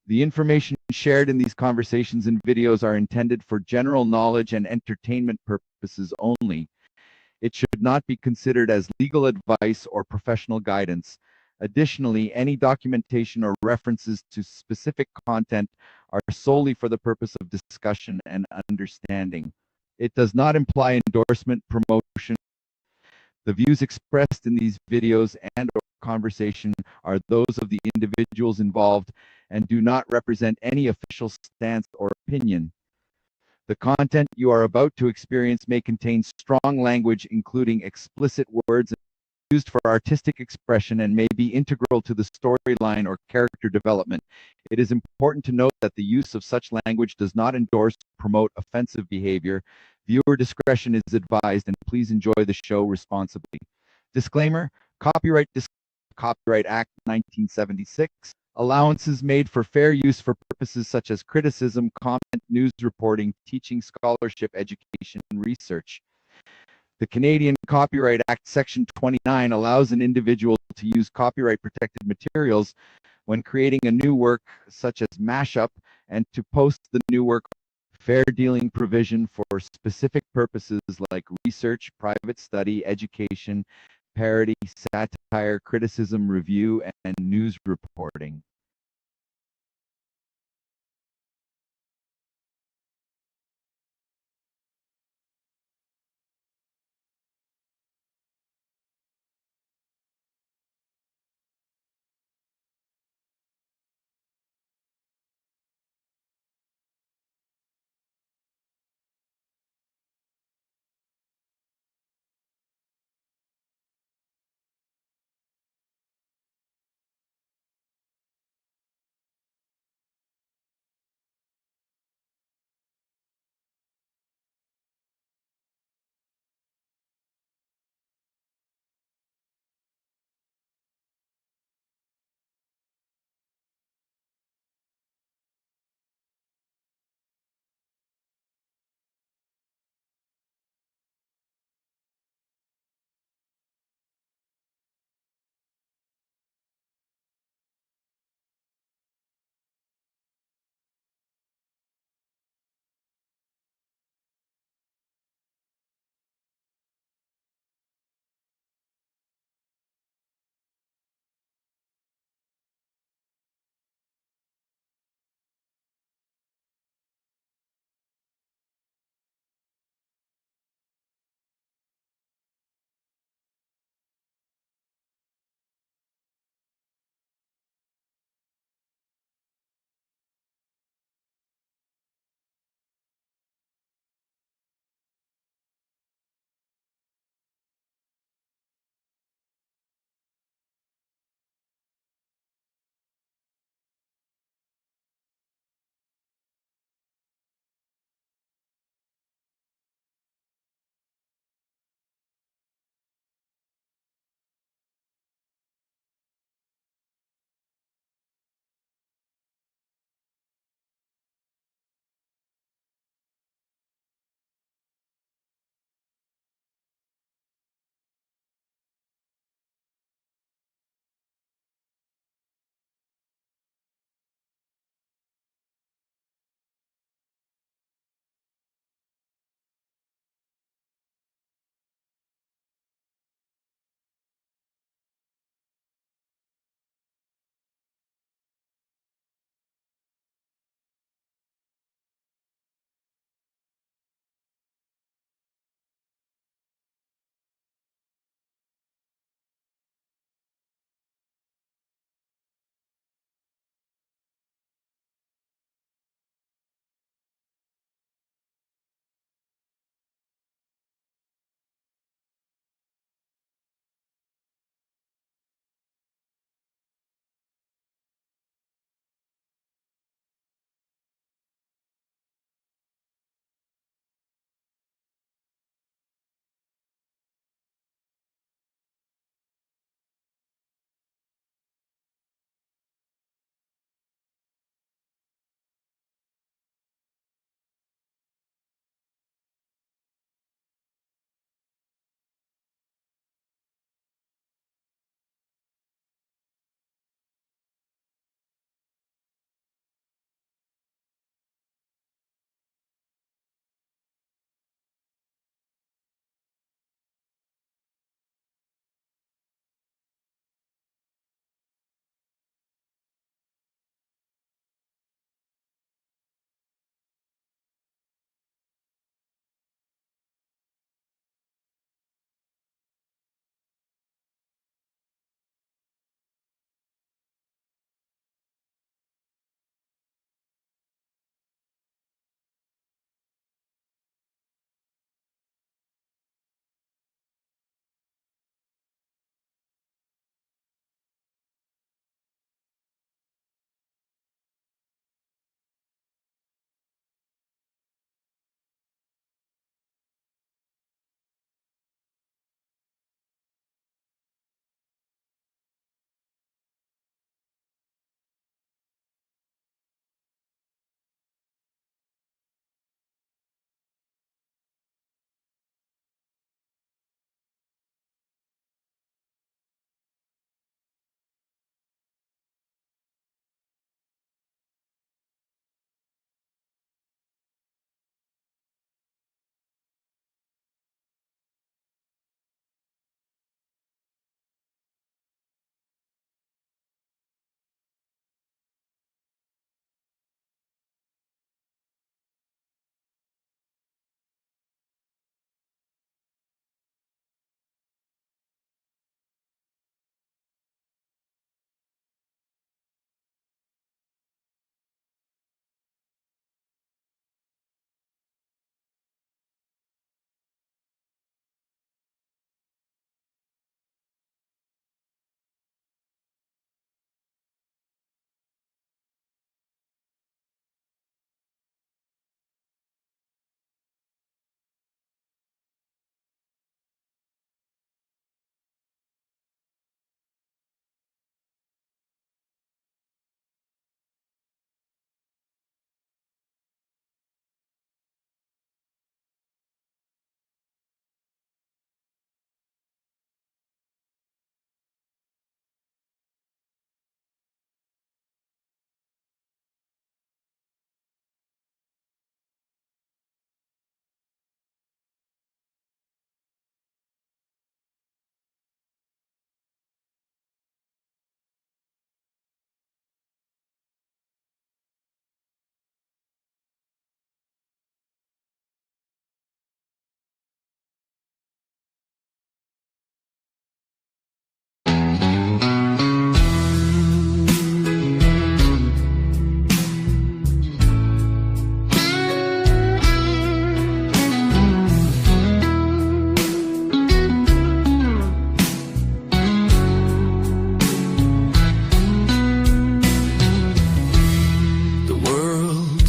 The information shared in these conversations and videos are intended for general knowledge and entertainment purposes only. It should not be considered as legal advice or professional guidance. Additionally, any documentation or references to specific content are solely for the purpose of discussion and understanding. It does not imply endorsement, promotion. The views expressed in these videos and/or conversation are those of the individuals involved and do not represent any official stance or opinion. The content you are about to experience may contain strong language, including explicit words used for artistic expression, and may be integral to the storyline or character development. It is important to note that the use of such language does not endorse or promote offensive behavior. Viewer discretion is advised, and please enjoy the show responsibly. Disclaimer: Copyright Act 1976. Allowances made for fair use for purposes such as criticism, comment, news reporting, teaching, scholarship, education, and research. The Canadian Copyright Act Section 29 allows an individual to use copyright-protected materials when creating a new work, such as mashup, and to post the new work. Fair dealing provision for specific purposes like research, private study, education, parody, satire, criticism, review, and news reporting.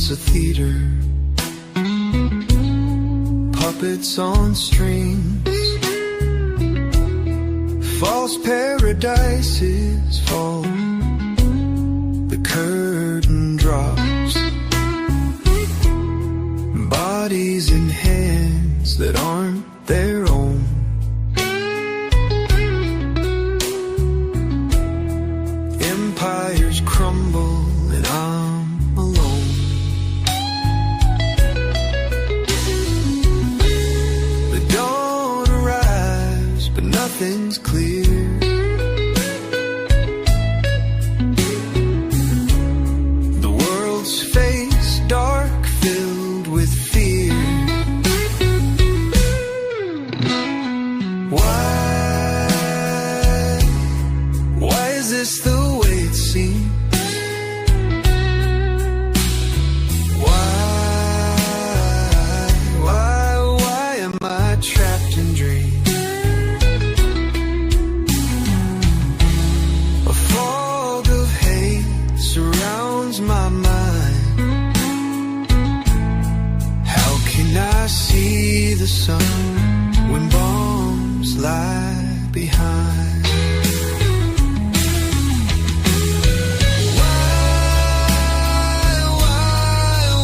it's a theater, puppets on strings, false paradises fall, the curtain drops, bodies in hands that aren't their own. Empires crumble and I'm alone. The dawn arrives, but nothing's clear. The world's face dark, filled with fear. Why is this the way it seems? Why am I trapped in dreams? A fog of hate surrounds my mind. How can I see the sun when bombs lie behind?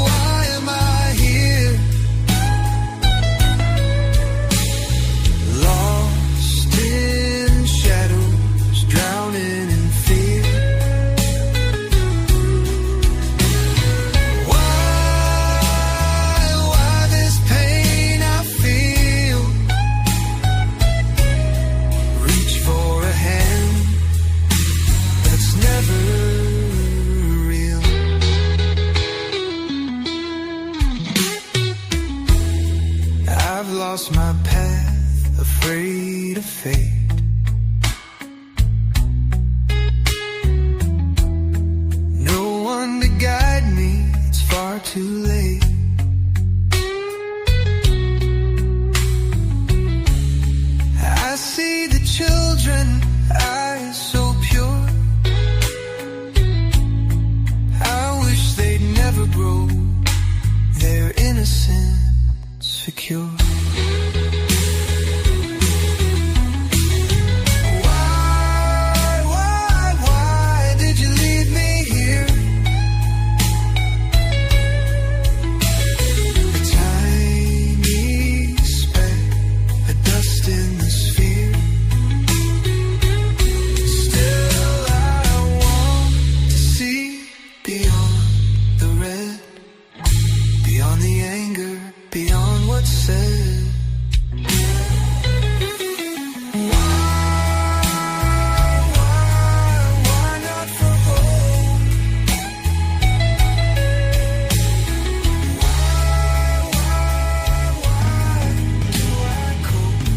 Why am I here? Lost in shadows, drowning in fear. Why this pain I feel? Reach for a hand that's never real. I've lost my path, afraid of fate. No one to guide me, it's far too late. I see the children, eyes so pure. I wish they'd never grow their innocence secure. Why did you leave me here? A tiny speck, a dust in the sphere. Still I want to see beyond the red, beyond the anger, beyond what's said. Why not for home? Why do I cope?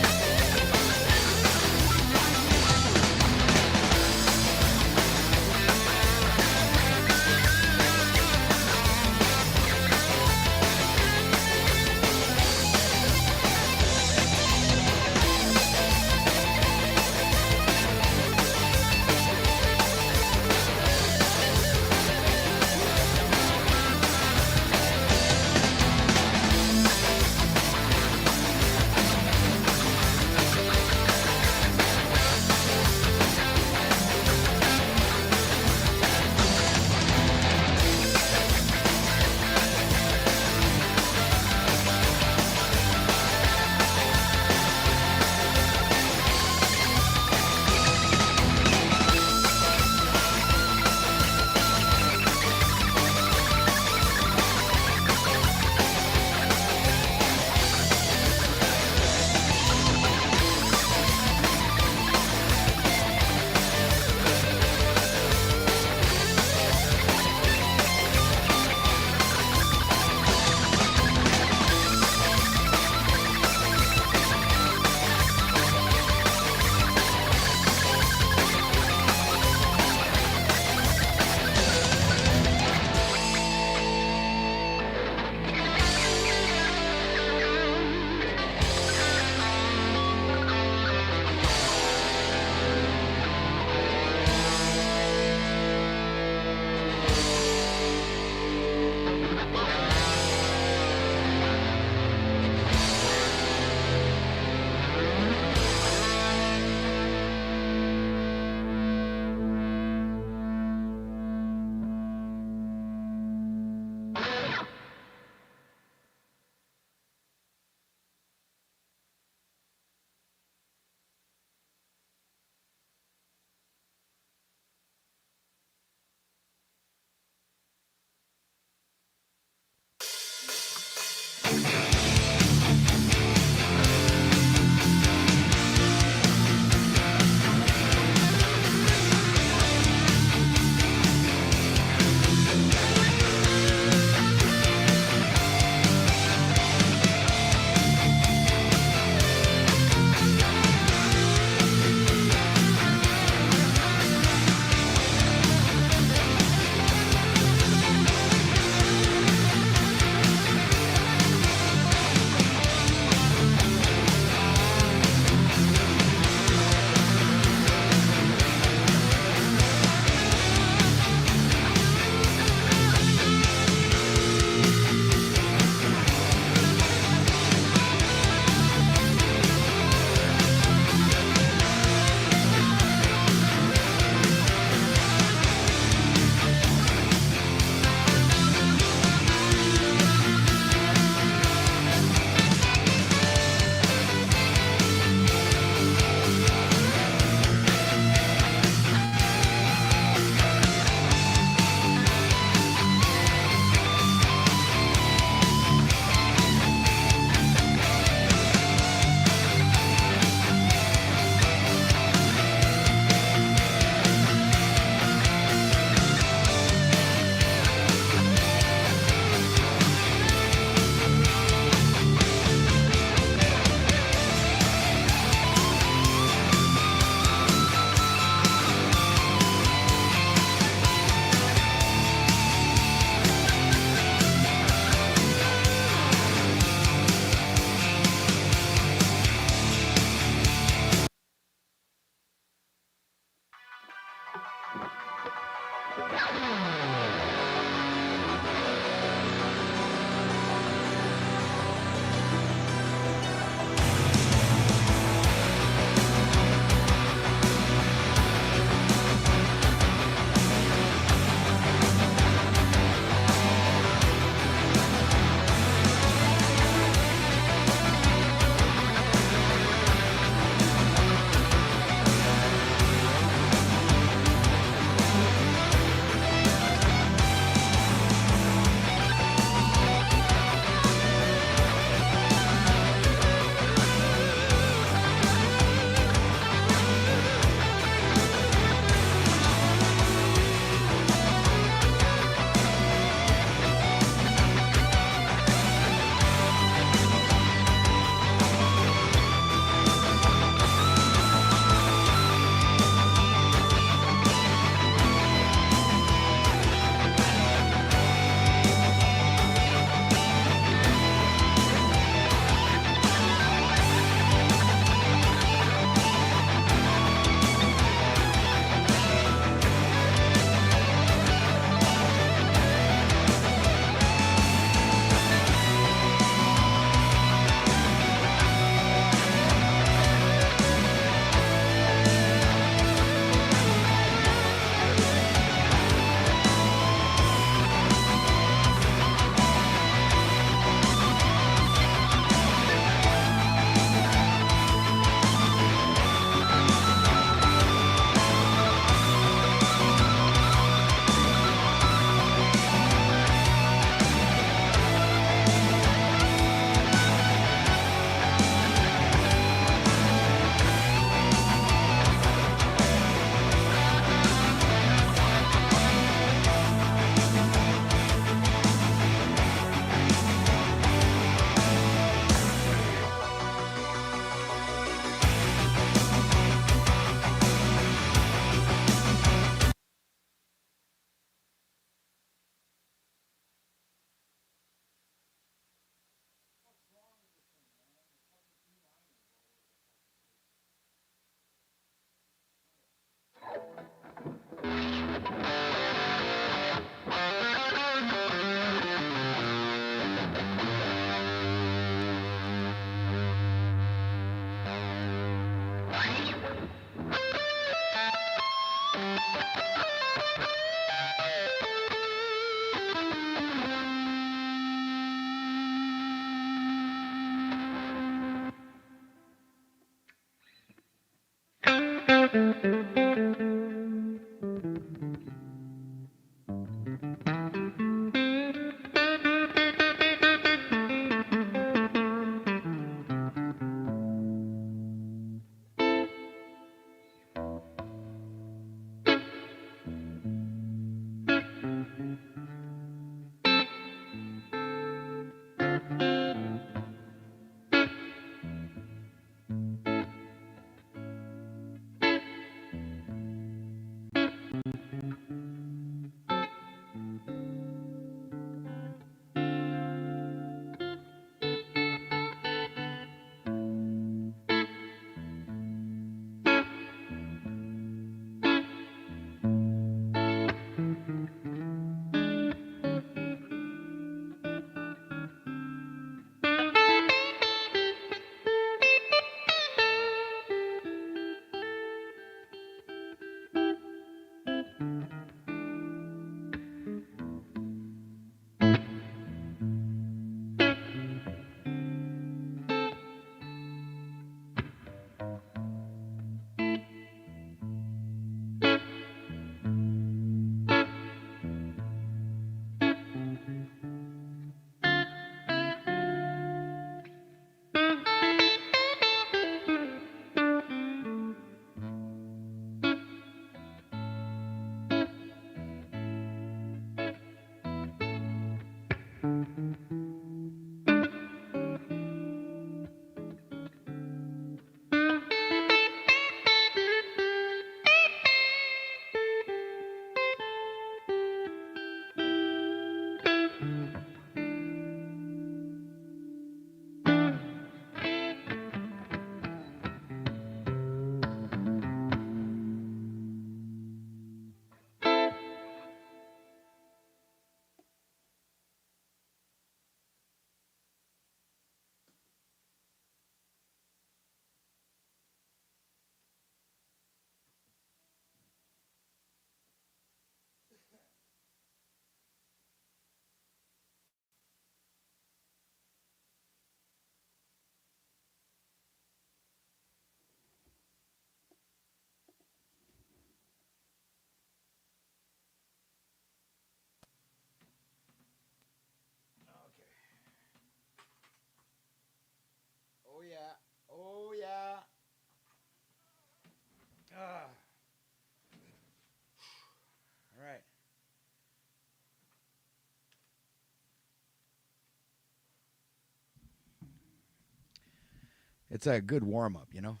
It's a good warm-up, you know?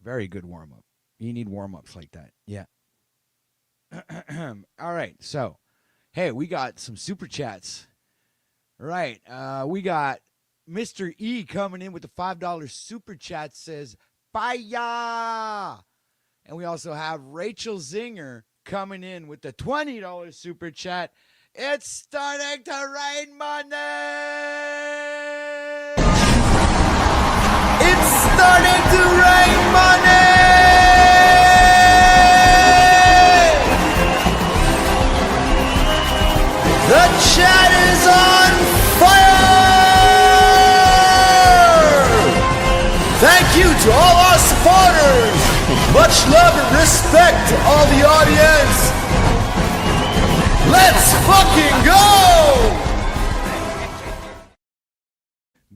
Very good warm-up. You need warm-ups like that. Yeah. All right. So, hey, we got some super chats. Right. We got Mr. E coming in with the $5 super chat, says, Fire! And we also have Rachel Zinger coming in with the $20 super chat. It's starting to rain money! It's starting to rain money! The chat is on fire! Thank you to all our supporters! Much love and respect to all the audience! Let's fucking go!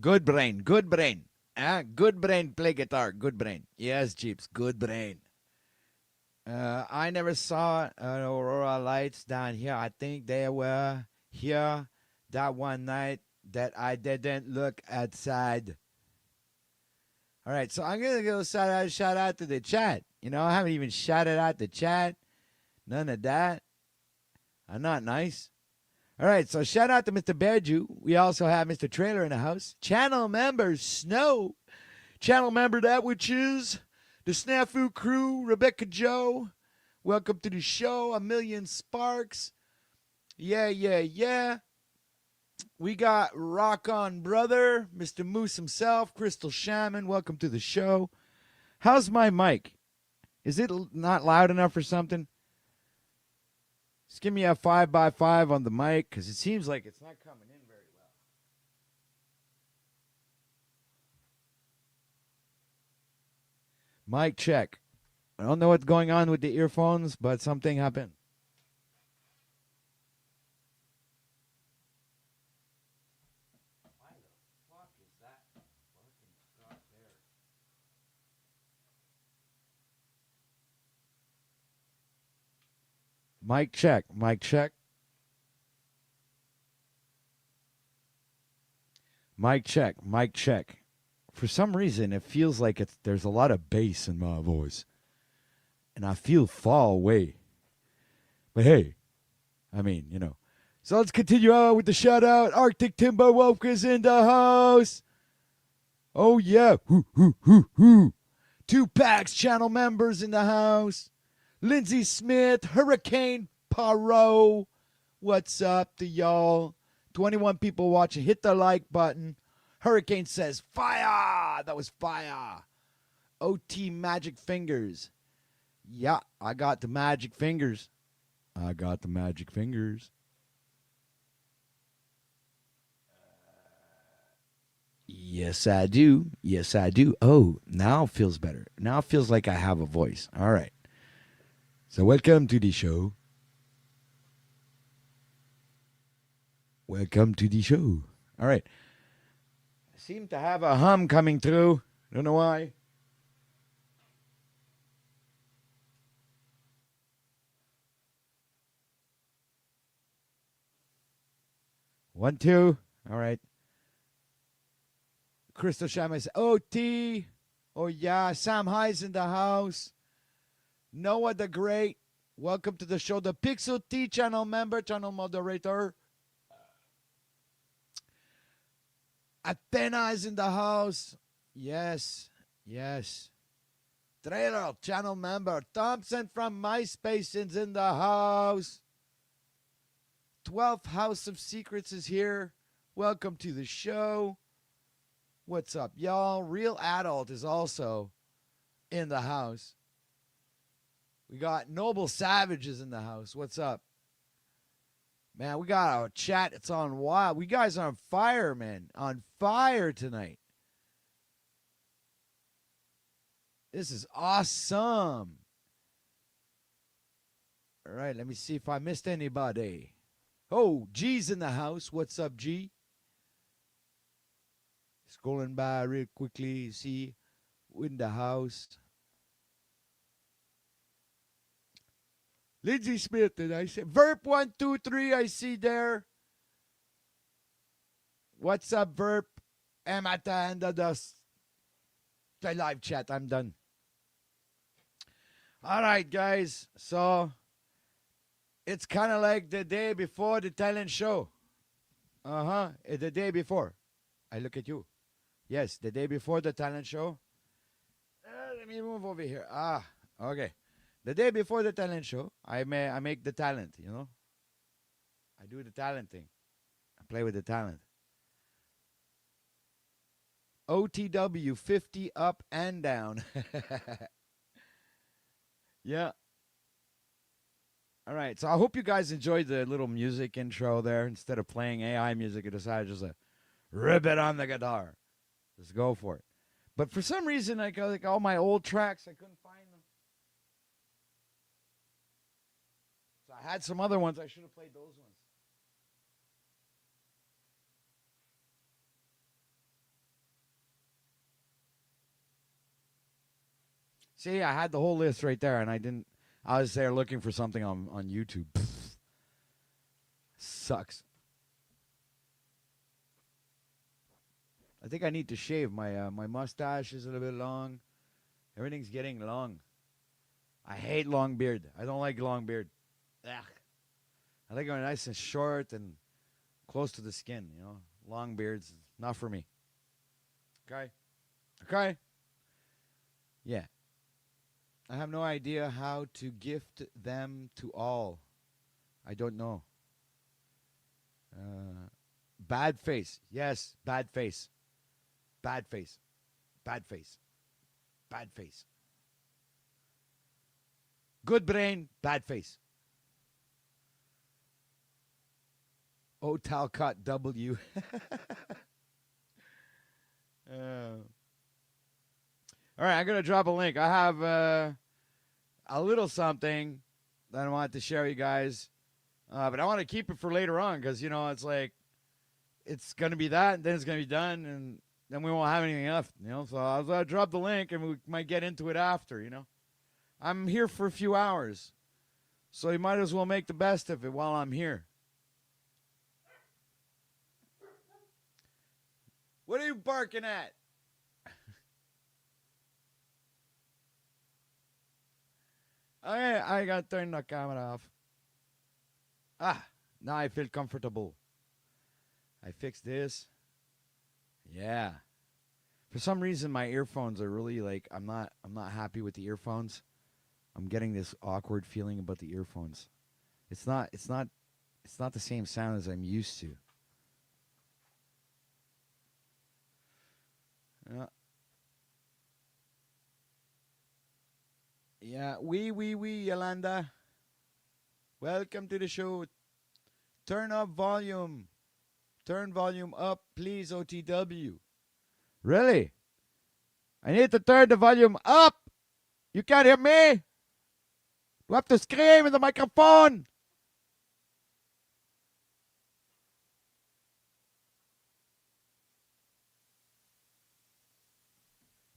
Good brain, good brain. Good brain, play guitar, good brain. Yes, Jeeps, good brain. I never saw aurora lights down here. I think they were here that one night that I didn't look outside. All right, so I'm going to go shout out to the chat. You know, I haven't even shouted out the chat. None of that. I'm not nice. All right, so shout out to Mr. Bearju. We also have Mr. Trailer in the house. Channel member Snow. Channel member that which is the Snafu crew, Rebecca Joe. Welcome to the show. A Million Sparks. Yeah. We got Rock On Brother, Mr. Moose himself, Crystal Shaman. Welcome to the show. How's my mic? Is it not loud enough or something? Just give me a 5x5 on the mic because it seems like it's not coming in very well. Mic check. I don't know what's going on with the earphones, but something happened. Why the fuck is that fucking stuck there? Mic check. Mic check. Mic check. Mic check. For some reason, it feels like there's a lot of bass in my voice. And I feel far away. But hey, I mean, you know. So let's continue on with the shout out. Arctic Timber Wolf is in the house. Oh, yeah. Hoo. 2 Packs channel members in the house. Lindsay Smith, Hurricane Paro. What's up to y'all? 21 people watching. Hit the like button. Hurricane says, fire! That was fire. OT Magic Fingers. Yeah, I got the magic fingers. Yes, I do. Oh, now it feels better. Now it feels like I have a voice. All right. So welcome to the show. All right. I seem to have a hum coming through. Don't know why. One, two. All right. Crystal Shaman says, OT. Oh, yeah. Sam High's in the house. Noah the Great. Welcome to the show. The Pixel T channel member, channel moderator. Athena is in the house. Yes. Trailer channel member. Thompson from MySpace is in the house. 12th House of Secrets is here. Welcome to the show. What's up, y'all? Real Adult is also in the house. We got Noble Savages in the house. What's up? Man, we got a chat. It's on wild. We guys are on fire, man. On fire tonight. This is awesome. All right, let me see if I missed anybody. Oh, G's in the house. What's up, G? Scrolling by real quickly. See who in the house. Lindsay Smith, did I say? Verp123, I see there. What's up, Verp? I'm at the end of the live chat. I'm done. All right, guys. So it's kind of like the day before the talent show. The day before. I look at you. Yes, the day before the talent show. Let me move over here. Okay. The day before the talent show, I make the talent, you know. I do the talent thing. I play with the talent. OTW 50 up and down. Yeah. All right. So I hope you guys enjoyed the little music intro there. Instead of playing AI music, I decided just to rip it on the guitar. Just go for it. But for some reason, like all my old tracks, I couldn't find them. So I had some other ones. I should have played those ones. See, I had the whole list right there, and I didn't. I was there looking for something on YouTube. Sucks. I think I need to shave. My mustache is a little bit long. Everything's getting long. I hate long beard. I don't like long beard. Ugh. I like it nice and short and close to the skin, you know. Long beards, not for me. Okay? Okay? Yeah. I have no idea how to gift them to all. I don't know. Bad face. Yes, bad face. Bad face. Bad face. Bad face. Good brain, bad face. Oh, Talcott W. All right, I'm going to drop a link. I have a little something that I wanted to share with you guys. But I want to keep it for later on because, you know, it's like it's going to be that and then it's going to be done and then we won't have anything left, you know. So I'll drop the link and we might get into it after, you know. I'm here for a few hours. So you might as well make the best of it while I'm here. What are you barking at? Okay, I got to turn the camera off. Now I feel comfortable. I fixed this. Yeah. For some reason my earphones are really like I'm not happy with the earphones. I'm getting this awkward feeling about the earphones. It's not the same sound as I'm used to. Yeah, Yolanda. Welcome to the show. Turn up volume. Turn volume up, please, OTW. Really? I need to turn the volume up. You can't hear me? You have to scream in the microphone.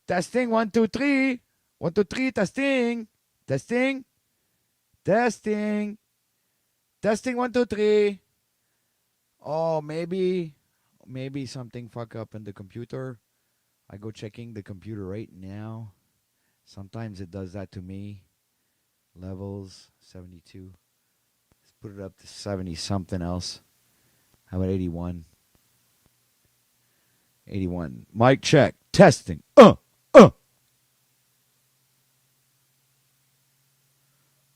Testing, 1, 2, 3. 1, 2, 3, testing. Testing. Testing. Testing, 1, 2, 3. Oh, maybe something fuck up in the computer. I go checking the computer right now. Sometimes it does that to me. Levels, 72. Let's put it up to 70 something else. How about 81? 81. Mic check. Testing.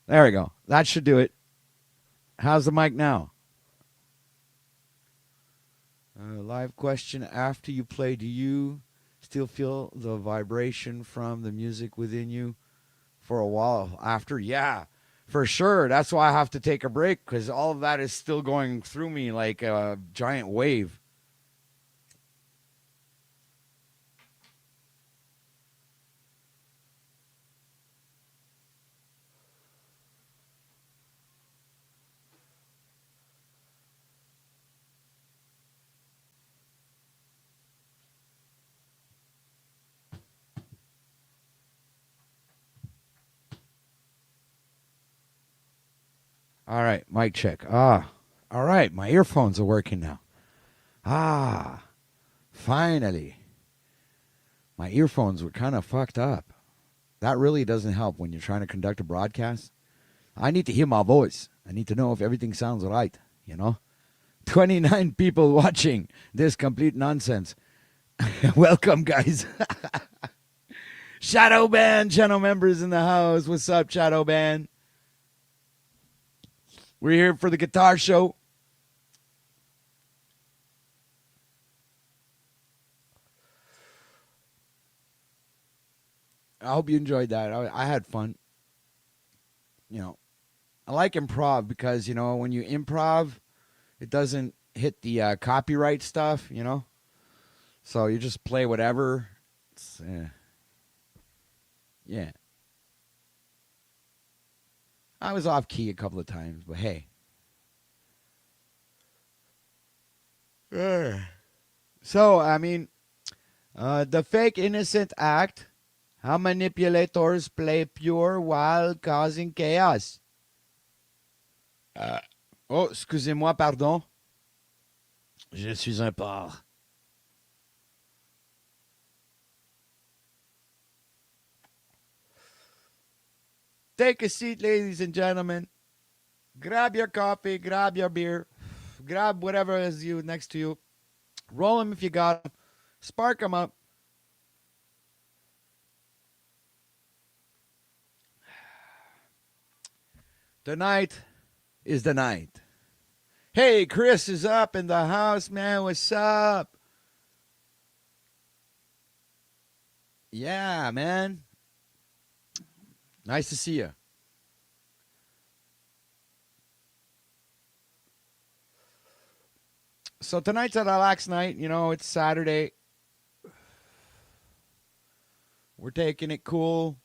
There we go. That should do it. How's the mic now? Live question. After you play, do you still feel the vibration from the music within you for a while after? Yeah, for sure. That's why I have to take a break because all of that is still going through me like a giant wave. All right, mic check. All right, my earphones are working now. Finally. My earphones were kind of fucked up. That really doesn't help when you're trying to conduct a broadcast. I need to hear my voice. I need to know if everything sounds right, 29 people watching this complete nonsense. Welcome, guys. Shadow Band channel members in the house. What's up, Shadow Band? We're here for the guitar show. I hope you enjoyed that. I had fun. I like improv because, when you improv, it doesn't hit the copyright stuff, So you just play whatever. It's, yeah. I was off key a couple of times, but hey. So, the fake innocent act, how manipulators play pure while causing chaos. Oh, excusez-moi, pardon. Je suis un porc. Take a seat, ladies and gentlemen. Grab your coffee, grab your beer, grab whatever is you next to you. Roll them if you got them. Spark them up. Tonight is the night. Hey, Chris is up in the house, man. What's up? Yeah, man. Nice to see you. So tonight's a relaxed night. It's Saturday. We're taking it cool.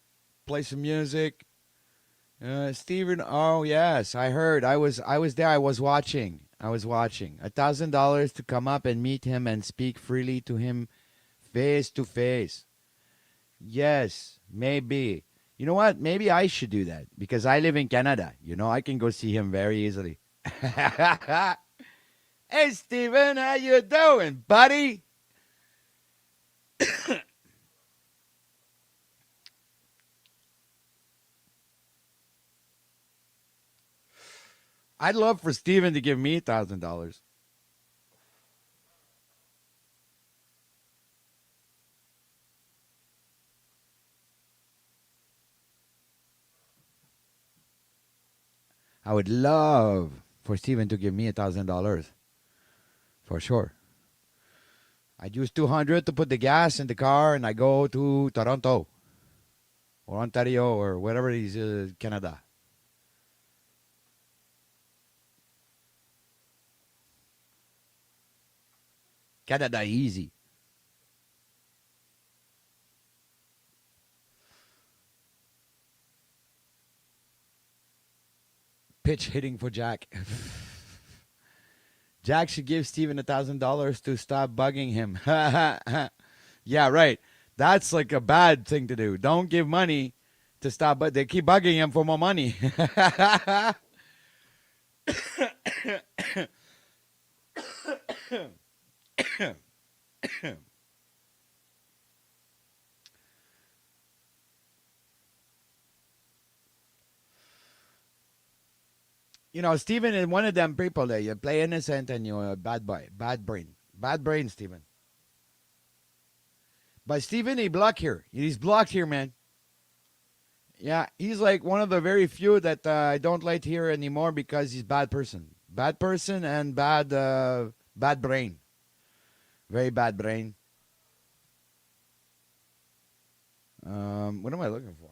Play some music. Steven, oh yes, I heard. I was there. I was watching. $1,000 to come up and meet him and speak freely to him face to face. Yes, maybe. You know what? Maybe I should do that because I live in Canada. I can go see him very easily. Hey, Steven, how you doing, buddy? I'd love for Steven to give me $1,000. I would love for Steven to give me $1,000. For sure. I'd use $200 to put the gas in the car and I go to Toronto or Ontario or whatever it is, Canada. Canada easy. Pitch hitting for Jack. Jack should give Steven $1,000 to stop bugging him. Yeah, right. That's like a bad thing to do. Don't give money to stop, but they keep bugging him for more money. Steven is one of them people that you play innocent and you're a bad boy. Bad brain, Steven. But Steven, he blocked here. He's blocked here, man. Yeah, he's like one of the very few that I don't like here anymore because he's bad person. Bad person and bad brain. Very bad brain. What am I looking for?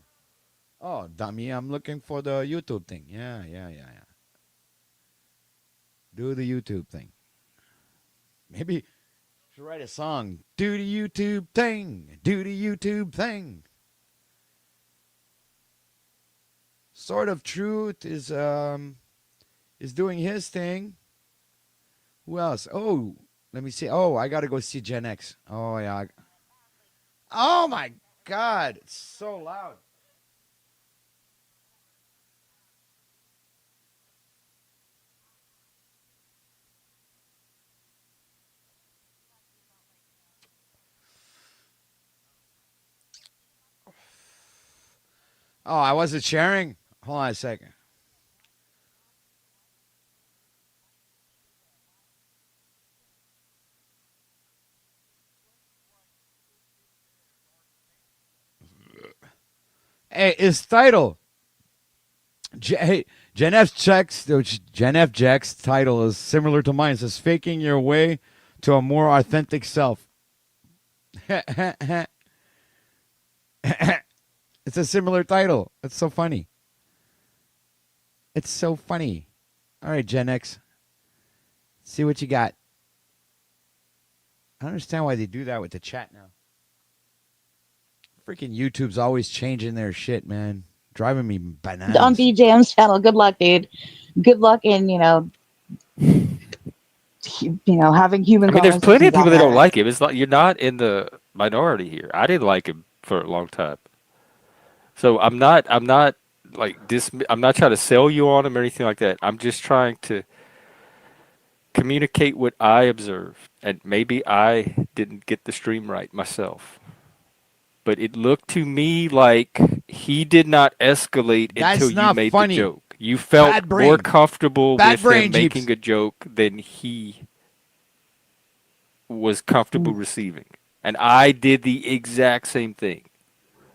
Oh, dummy, I'm looking for the YouTube thing. Yeah. Do the YouTube thing. Maybe I should write a song. Do the YouTube thing. Do the YouTube thing. Sort of Truth is doing his thing. Who else? Oh, let me see. Oh, I gotta go see Gen X. Oh yeah. Oh my God, it's so loud. Oh, I wasn't sharing? Hold on a second. Hey, his title. Hey, Gen F Jack's title is similar to mine. It says faking your way to a more authentic self. It's a similar title. It's so funny. It's so funny. All right, Gen X. See what you got. I don't understand why they do that with the chat now. Freaking YouTube's always changing their shit, man. Driving me bananas. On BJM's channel. Good luck, dude. Good luck in, having human. I mean, there's plenty of people that don't that. like him. It's not, you're not in the minority here. I didn't like him for a long time. So I'm not like this. I'm not trying to sell you on him or anything like that. I'm just trying to communicate what I observed, and maybe I didn't get the stream right myself. But it looked to me like he did not escalate That's until you not made funny. the joke. You felt Bad brain. more comfortable Bad with brain, him making Jeeps. a joke than he was comfortable receiving. And I did the exact same thing.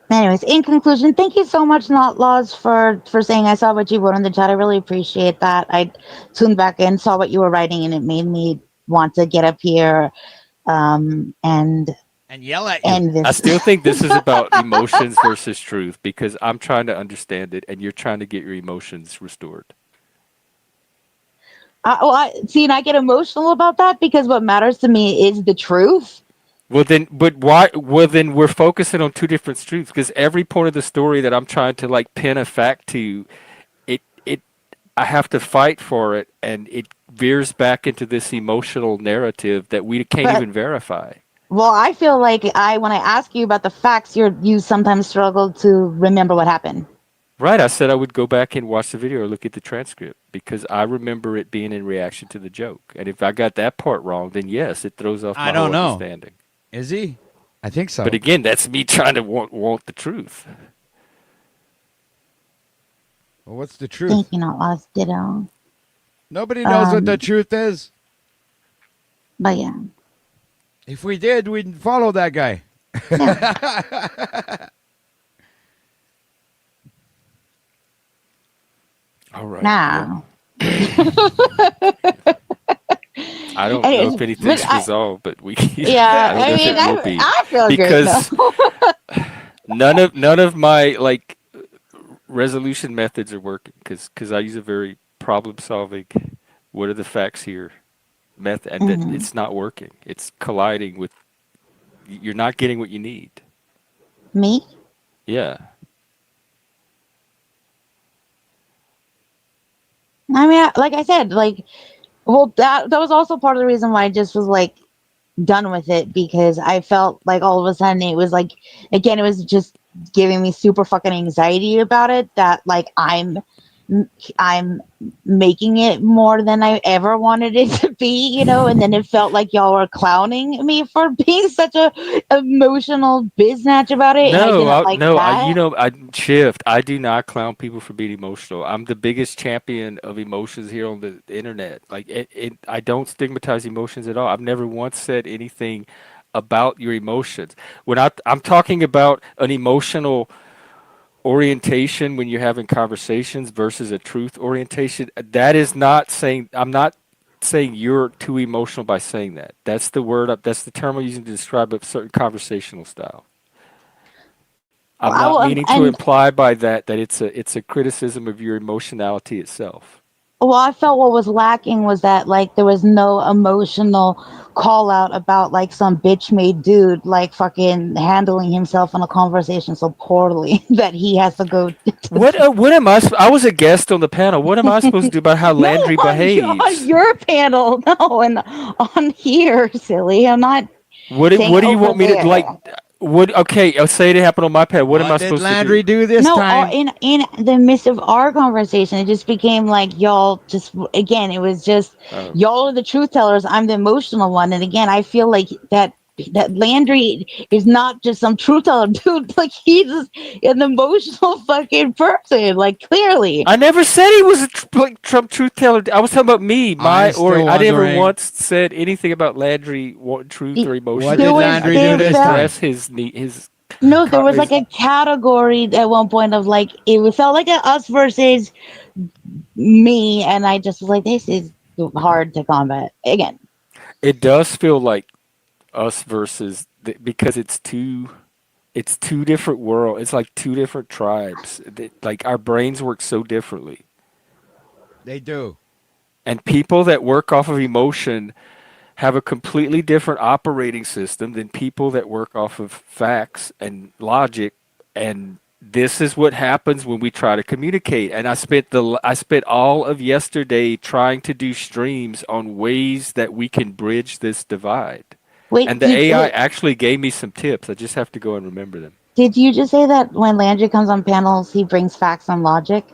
Anyways, in conclusion, thank you so much, Not Laws, for saying. I saw what you wrote in the chat. I really appreciate that. I tuned back in, saw what you were writing, and it made me want to get up here and yell at you. end this. I still think this is about emotions versus truth because I'm trying to understand it and you're trying to get your emotions restored. And I get emotional about that because what matters to me is the truth. Well then, but why? Well then, we're focusing on two different truths because every point of the story that I'm trying to like pin a fact to, I have to fight for it, and it veers back into this emotional narrative that we can't even verify. Well, I feel like when I ask you about the facts, you sometimes struggle to remember what happened. Right, I said I would go back and watch the video or look at the transcript because I remember it being in reaction to the joke. And if I got that part wrong, then yes, it throws off my whole understanding. Is he? I think so. But again, that's me trying to want the truth. Well, what's the truth? Thinking out loud, ditto. Nobody knows what the truth is. But yeah. If we did, we'd follow that guy. Yeah. All right. Now. I don't know if anything's resolved, but we. Yeah, I feel because good. none of my like resolution methods are working because I use a very problem solving. What are the facts here? Method, and it's not working. It's colliding with. You're not getting what you need. Me? Yeah. I mean, like I said, that was also part of the reason why I just was like done with it because I felt like all of a sudden it was like, again, it was just giving me super fucking anxiety about it that like I'm making it more than I ever wanted it to be, and then it felt like y'all were clowning me for being such a emotional biznatch about it. I shift. I do not clown people for being emotional. I'm the biggest champion of emotions here on the internet. Like I don't stigmatize emotions at all. I've never once said anything about your emotions. When I'm talking about an emotional orientation when you're having conversations versus a truth orientation, that is not saying, I'm not saying you're too emotional by saying that. That's the term I'm using to describe a certain conversational style. I'm not meaning to imply by that it's a criticism of your emotionality itself. Well, I felt what was lacking was that like there was no emotional call out about like some bitch made dude like fucking handling himself in a conversation so poorly that he has to go. What am I? I was a guest on the panel. What am I supposed to do about how Landry behaves? On your panel, no, and on here, silly. I'm not. What do you want me to like? Okay, I'll say it happened on my pad. What am I supposed Landry to do this time? No, in the midst of our conversation, it just became like y'all just, again, it was just, y'all are the truth tellers. I'm the emotional one. And again, I feel like that that Landry is not just some truth teller, dude. Like he's an emotional fucking person. Like clearly, I never said he was a like Trump truth teller. I was talking about me, I'm still I never wondering, once said anything about Landry wanting truth or emotion. what there did was Landry I do there didn't this felt time? address his no, there was his like a category at one point of like it felt like a us versus me, and I just was like, this is hard to combat again. It does feel like us versus because it's two different world. It's like two different tribes. Like our brains work so differently. They do. And people that work off of emotion have a completely different operating system than people that work off of facts and logic. And this is what happens when we try to communicate. And I spent all of yesterday trying to do streams on ways that we can bridge this divide. Wait, And the AI actually gave me some tips. I just have to go and remember them. did you just say that when Landry comes on panels, he brings facts and logic?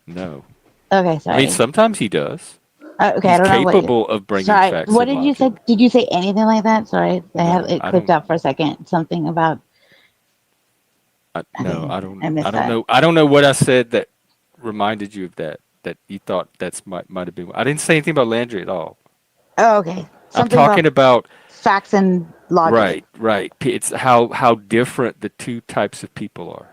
No. Okay, I mean, sorry. sometimes he does. Okay, I He's don't know what. capable of bringing Sorry, facts what and did you logic. say? Did you say anything like that? Sorry, I had No, it I clipped don't. out for a second. Something about. I No, think I missed that. I don't know what I said that reminded you of that. That you thought might have been. I didn't say anything about Landry at all. Oh, okay. I'm Something talking about about facts and logic. right. It's how different the two types of people are.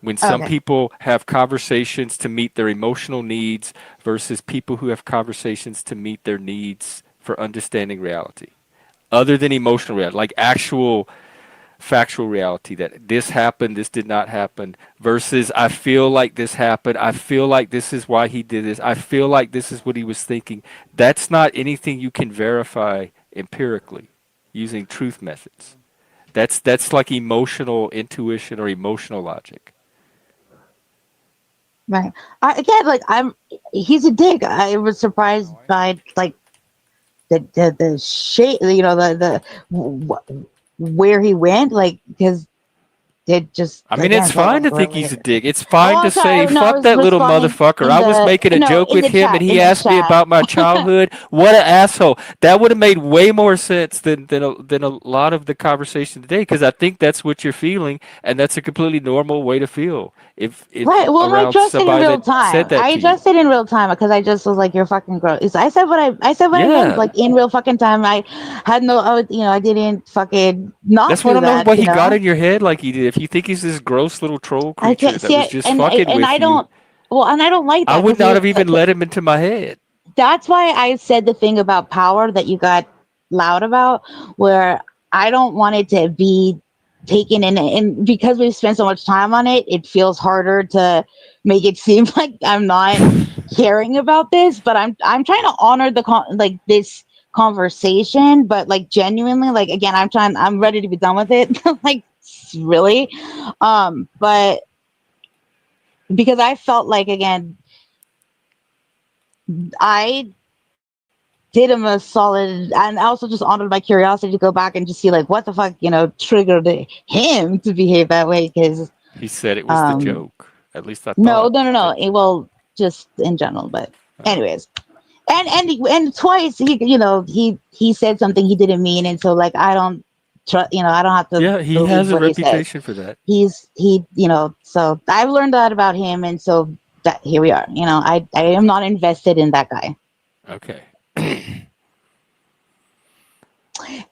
When some Okay. people have conversations to meet their emotional needs versus people who have conversations to meet their needs for understanding reality, other than emotional reality, like actual factual reality that this happened, this did not happen, versus I feel like this happened, I feel like this is why he did this, I feel like this is what he was thinking. That's not anything you can verify empirically using truth methods. That's like emotional intuition or emotional logic. Right. Again, like he's a dick. I was surprised by like the shape, where he went, like because it just I mean, again it's felt fine to like think really. he's a dick. It's Oh, fine I'm to sorry. say, No, I fuck was that little responding motherfucker. in I was the making a no joke in with the him chat and he in the asked me chat. about my childhood. What an asshole. That would have made way more sense than a lot of the conversation today because I think that's what you're feeling and that's a completely normal way to feel if Right. Well, I around addressed it in somebody real that said time. that I to you. addressed it in real time because I just was like, "You're fucking gross." I said I said what I meant, Yeah. like in real fucking time. I had no, I didn't fucking not That's why I do don't know that. what he got in your head like he did. If you think he's this gross little troll I creature can't that see was it, just and fucking and I with you, don't. Well, and I don't like I that would because not have even let him into my head. that's why I said the thing about power that you got loud about, where I don't want it to be taken in, and because we've spent so much time on it, it feels harder to make it seem like I'm not caring about this. But I'm trying to honor like this conversation, but like genuinely, like again, I'm ready to be done with it. Like really, but because I felt like again, I did him a solid, and I also just honored my curiosity to go back and just see like what the fuck triggered him to behave that way. Because He said it was the um joke. At least I no thought no no no that. well, just in general, but Oh. anyways, and twice he said something he didn't mean, and so like I don't trust, I don't have to Yeah, he believe has a what he says. reputation for that. So I've learned that about him, and so that here we are. I am not invested in that guy. Okay.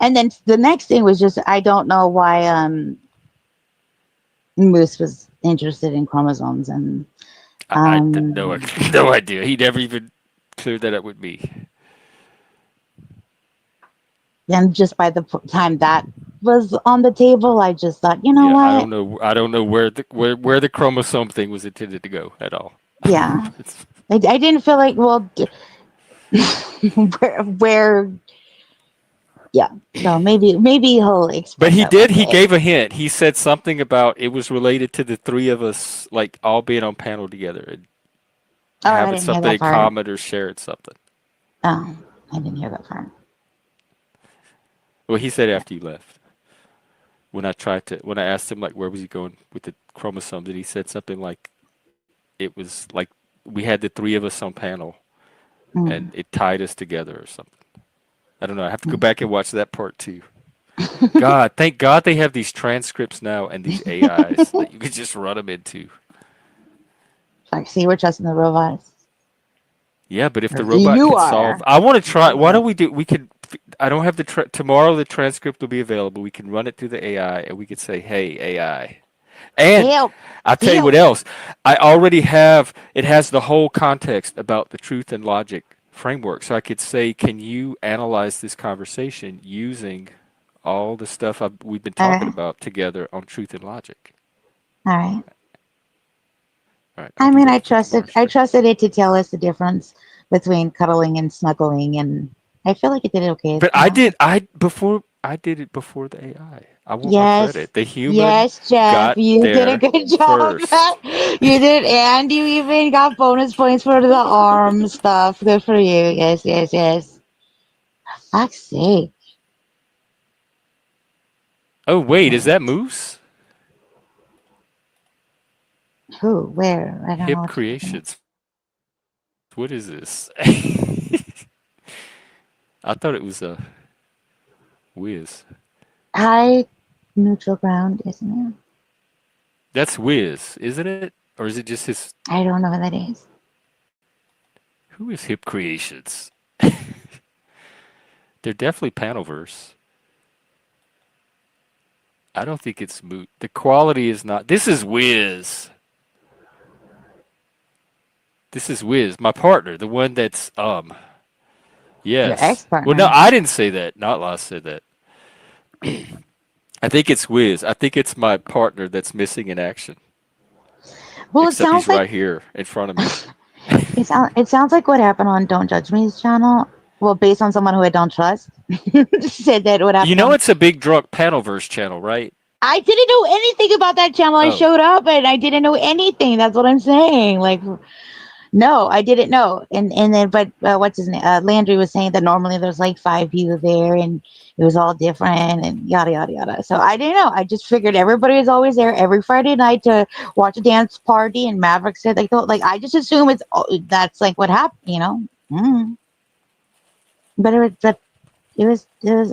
And then the next thing was just I don't know why Moose was interested in chromosomes, and I did um no idea. He never even cleared that up with me. then just by the time that was on the table, I just thought, you know Yeah, what? I don't know where the chromosome thing was intended to go at all. Yeah, I didn't feel like where yeah. So maybe he'll But explain he that one did. He day. gave a hint. He said something about it was related to the three of us, like all being on panel together and Oh, I having didn't hear something that in part. common or shared something. Oh, I didn't hear that part. Well, he said after you left. When I asked him like where was he going with the chromosomes, and he said something like it was like we had the three of us on panel and Mm. it tied us together or something. I don't know. I have to go back and watch that part too. God, thank God they have these transcripts now and these AIs that you can just run them into. Like, see, we're trusting the robots. Yeah, but if the Or robot you could are. solve, I want to try. Why don't we do? We could. I don't have the tomorrow. The transcript will be available. We can run it through the AI, and we could say, "Hey, AI." And Help. I'll tell you what else. I already have. It has the whole context about the truth and logic framework, so I could say, "Can you analyze this conversation using all the stuff we've been talking about together on truth and logic?" All right. All right. I I'll do mean, that I for trusted. tomorrow's I stream. trusted it to tell us the difference between cuddling and snuggling, and I feel like it did it okay. But You I know? did. I did it before the AI. I want my Yes. credit. The human Yes, Jeff, got you did a there good job. first. You did, and you even got bonus points for the arm stuff. Good for you. Yes, yes, yes. Fuck's sake. Oh wait, is Okay. that Moose? Who? Where? I don't know Hip what you're talking about. Creations. What is this? I thought it was a Wiz. High neutral ground, isn't it? That's Wiz, isn't it? Or is it just his? I don't know what that is. Who is Hip Creations? They're definitely Panelverse. I don't think it's Moot. The quality is not. This is Wiz. This is Wiz, my partner, the one that's Your yes. ex-partner. Well, no, I didn't say that. Not Lost said that. I think it's Wiz. I think it's my partner that's missing in action. Well, it Except he's sounds like right here in front of me. it sounds like what happened on Don't Judge Me's channel. Well, based on someone who I don't trust, said that what You happened know on. it's a big drunk Panelverse channel, right? I didn't know anything about that channel. I Oh. showed up and I didn't know anything. That's what I'm saying. Like, no, I didn't know. And then, but what's his name? Landry was saying that normally there's like 5 people there, and it was all different and yada yada yada. So I didn't know. I just figured everybody is always there every Friday night to watch a dance party. And Maverick said like I just assume that's like what happened, you know. Mm. But it was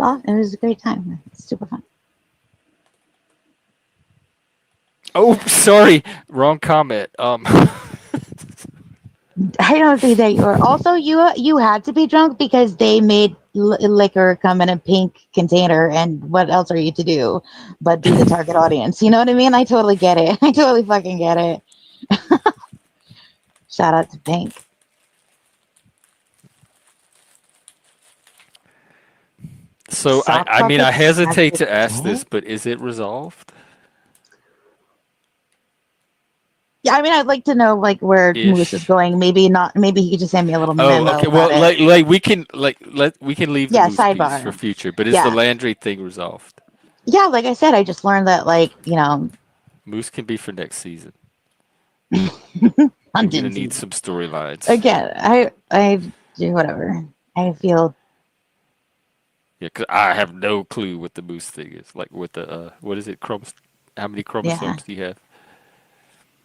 awesome. It was a great time. It's super fun. Oh, sorry, wrong comment. I don't think that you were. Also, you had to be drunk because they made liquor come in a pink container, and what else are you to do but be the target audience? You know what I mean? I totally get it. I totally fucking get it. Shout out to Pink. So Soft I mean I pockets, hesitate plastic. to ask this, but is it resolved? Yeah, I mean, I'd like to know like where Moose is Ish. going. Maybe not. Maybe he could just send me a little Oh, memo okay. about Well, it. like we can we can leave the Yeah, Moose piece for sidebar. future. But is the Yeah, Landry thing resolved? yeah. Like I said, I just learned that Moose can be for next season. I'm We're gonna need some storylines. again. I do whatever. I feel. Yeah, because I have no clue what the Moose thing is. Like with the what is it? How many chromosomes do you have?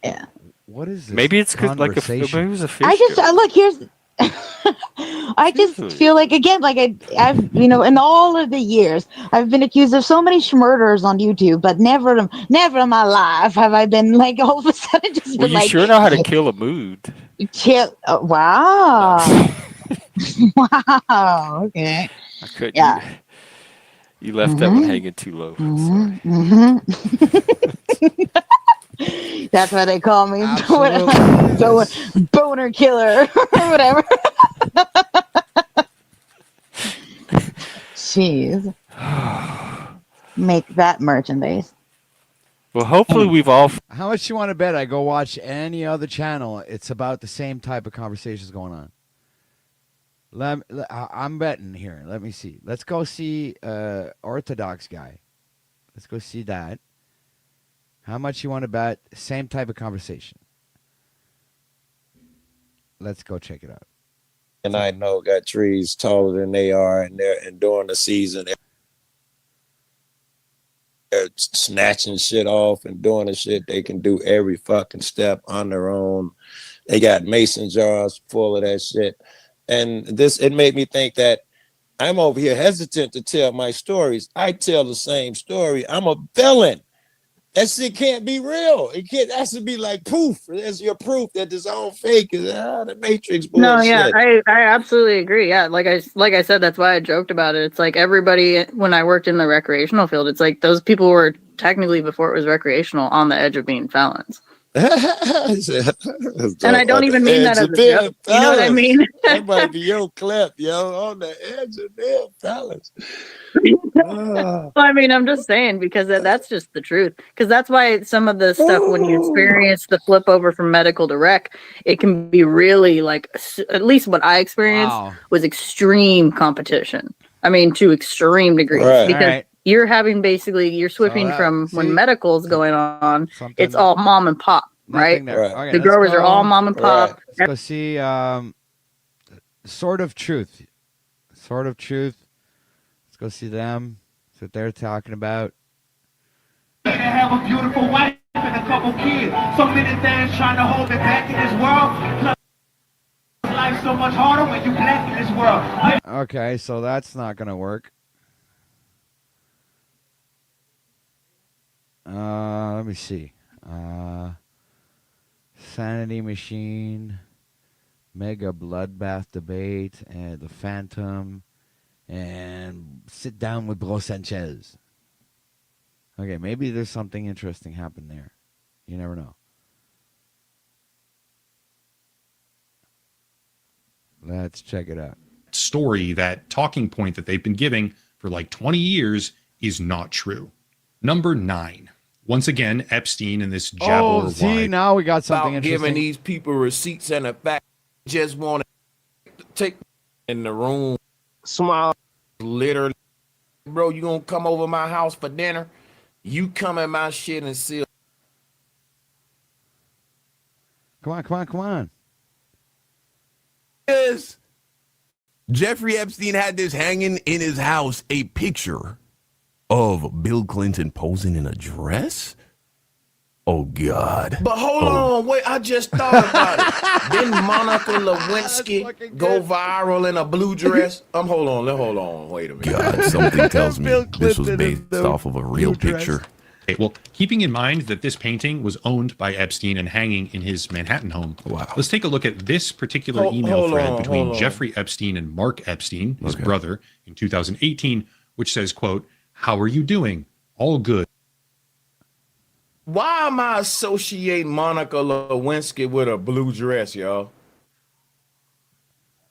Yeah. What is this Maybe it's because maybe conversation? it was a fish I just joke. look here's. I just Seriously. feel like again, like I've in all of the years, I've been accused of so many schmurders on YouTube, but never in my life have I been like all of a sudden just Well, been you like, sure know how to kill a mood. chill. Oh, wow, wow, okay, I couldn't. yeah. You left that one Mm-hmm. hanging too low. Mm-hmm. Mm-hmm. That's why they call me Absolutely. boner killer or whatever. Jeez. Make that merchandise. Well, hopefully we've all. How much you want to bet I go watch any other channel? It's about the same type of conversations going on. I'm betting here. Let me see. Let's go see Orthodox guy. Let's go see that. How much you want to bet? Same type of conversation. Let's go check it out. And I know got trees taller than they are, and during the season they're snatching shit off and doing the shit. They can do every fucking step on their own. They got mason jars full of that shit. And it made me think that I'm over here hesitant to tell my stories. I tell the same story. I'm a villain. That shit can't be real. It can't. That should be like proof. That's your proof that this all fake is the Matrix bullshit. No, yeah, I absolutely agree. Yeah, like I said, that's why I joked about it. It's like everybody when I worked in the recreational field, it's like those people were technically before it was recreational on the edge of being felons. And I don't even mean that as a joke. You know what I mean? That might be your clip, yo, on the edge of their fellas. Well, I mean, I'm just saying because that's just the truth. Because that's why some of the stuff when you experience the flip over from medical to rec, it can be really like, at least what I experienced was extreme competition. I mean, to extreme degrees because you're having you're switching from when medical's going on, it's all mom and pop, right? Okay, the growers are all mom and pop. Let's go see Sword of Truth. Sword of Truth. Let's go see them. That's what they're talking about. They have a beautiful wife and a couple kids. So many things trying to hold me back in this world. Life's so much harder when you black in this world. Okay, so that's not gonna work. Let me see. Sanity Machine, Mega Bloodbath Debate, and The Phantom, and Sit Down with Bro Sanchez. Okay, maybe there's something interesting happened there. You never know. Let's check it out. Story, that talking point that they've been giving for like 20 years is not true. Number 9. Once again, Epstein and this jabber. Oh, see, now we got something about interesting. giving these people receipts and the fact just want to take in the room. Small, literally, bro, you gonna come over my house for dinner? You come in my shit and see. Come on. Yes. Jeffrey Epstein had this hanging in his house, a picture of Bill Clinton posing in a dress? Oh, God. But hold on, wait, I just thought about it. Didn't Monica Lewinsky go viral in a blue dress? Hold on, wait a minute. God, something tells me this was based off of a real picture. Okay, well, keeping in mind that this painting was owned by Epstein and hanging in his Manhattan home, let's take a look at this particular email thread between Jeffrey Epstein and Mark Epstein, his brother, in 2018, which says, quote, "How are you doing? All good." Why am I associating Monica Lewinsky with a blue dress, y'all?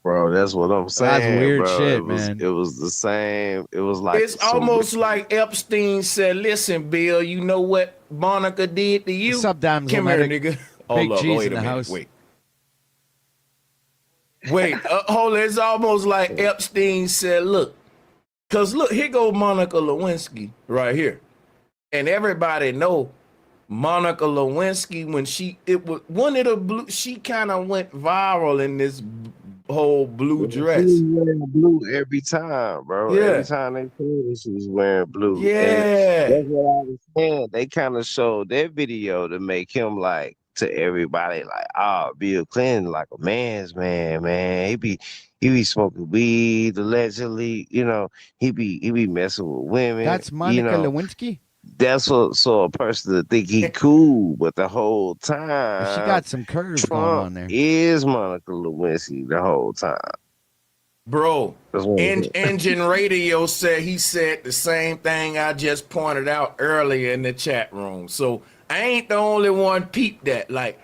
Bro, that's what I'm saying. That's weird bro. shit, man. It was the same. It was like it's almost like Epstein said, "Listen, Bill, you know what Monica did to you? What's up, damsel? Come here, nigga. Big Hold up, G's wait in a the minute. house. Wait, hold on. It's almost like Epstein said, look, because look, here go Monica Lewinsky right here. And everybody know Monica Lewinsky, when it was one of the blue, she kind of went viral in this whole blue dress. She was wearing blue every time, bro. Yeah. Every time they told her she was wearing blue. Yeah. And that's what I was saying. They kind of showed their video to make him like to everybody like, oh, Bill Clinton like a man's man. He be smoking weed allegedly, you know. He be messing with women. That's Monica you know. Lewinsky? That's what so a person to think he cool, but the whole time She got some curves Trump going on there. is Monica Lewinsky the whole time. Bro, Engine Radio said he said the same thing I just pointed out earlier in the chat room. So I ain't the only one peeped that. Like,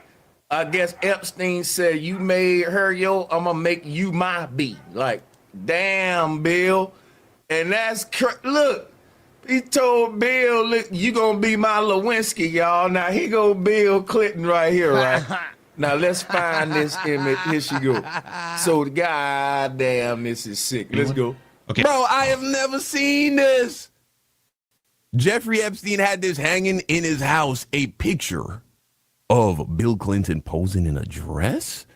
I guess Epstein said, you made her I'm gonna make you my B. Like, damn, Bill. And that's, look, he told Bill, look, you gonna be my Lewinsky, y'all. Now, here go Bill Clinton right here, right? Now, let's find this image. Here she go. So, goddamn, this is sick. Let's go. Okay. Bro, I have never seen this. Jeffrey Epstein had this hanging in his house, a picture of Bill Clinton posing in a dress?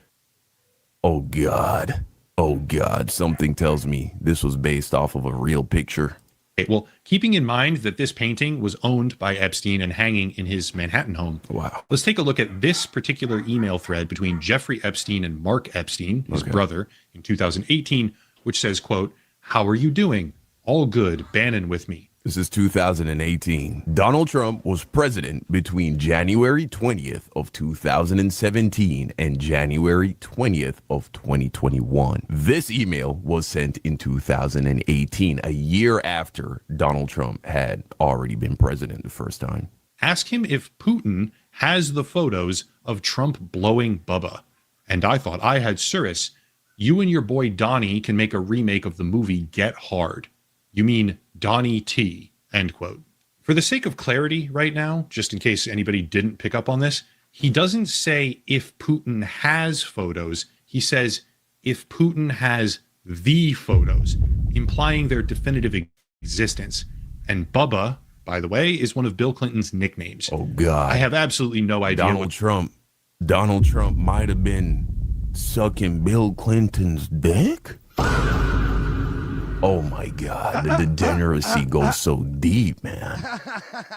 Oh, God. Oh, God. Something tells me this was based off of a real picture. Okay, well, keeping in mind that this painting was owned by Epstein and hanging in his Manhattan home, let's take a look at this particular email thread between Jeffrey Epstein and Mark Epstein, his brother, in 2018, which says, quote, How are you doing? All good. Bannon with me. This is 2018. Donald Trump was president between January 20th of 2017 and January 20th of 2021. This email was sent in 2018, a year after Donald Trump had already been president the first time. Ask him if Putin has the photos of Trump blowing Bubba. And I thought I had Cirrus. You and your boy Donnie can make a remake of the movie Get Hard. You mean Donnie T, end quote. For the sake of clarity right now, just in case anybody didn't pick up on this, he doesn't say if Putin has photos. He says if Putin has the photos, implying their definitive existence. And Bubba, by the way, is one of Bill Clinton's nicknames. Oh, God. I have absolutely no idea. Donald Trump might have been sucking Bill Clinton's dick? Oh, my God. The degeneracy goes so deep, man.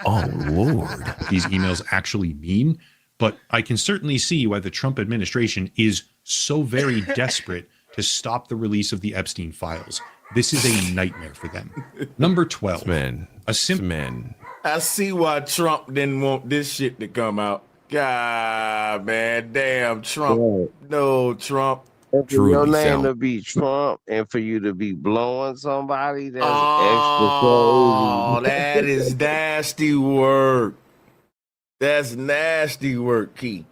Oh, Lord. These emails actually mean, but I can certainly see why the Trump administration is so very desperate to stop the release of the Epstein files. This is a nightmare for them. Number 12. I see why Trump didn't want this shit to come out. God, man, damn, Trump. Yeah. No, Trump. And for your name to be Trump and for you to be blowing somebody, that's extra crazy. That is nasty work. That's nasty work, Key.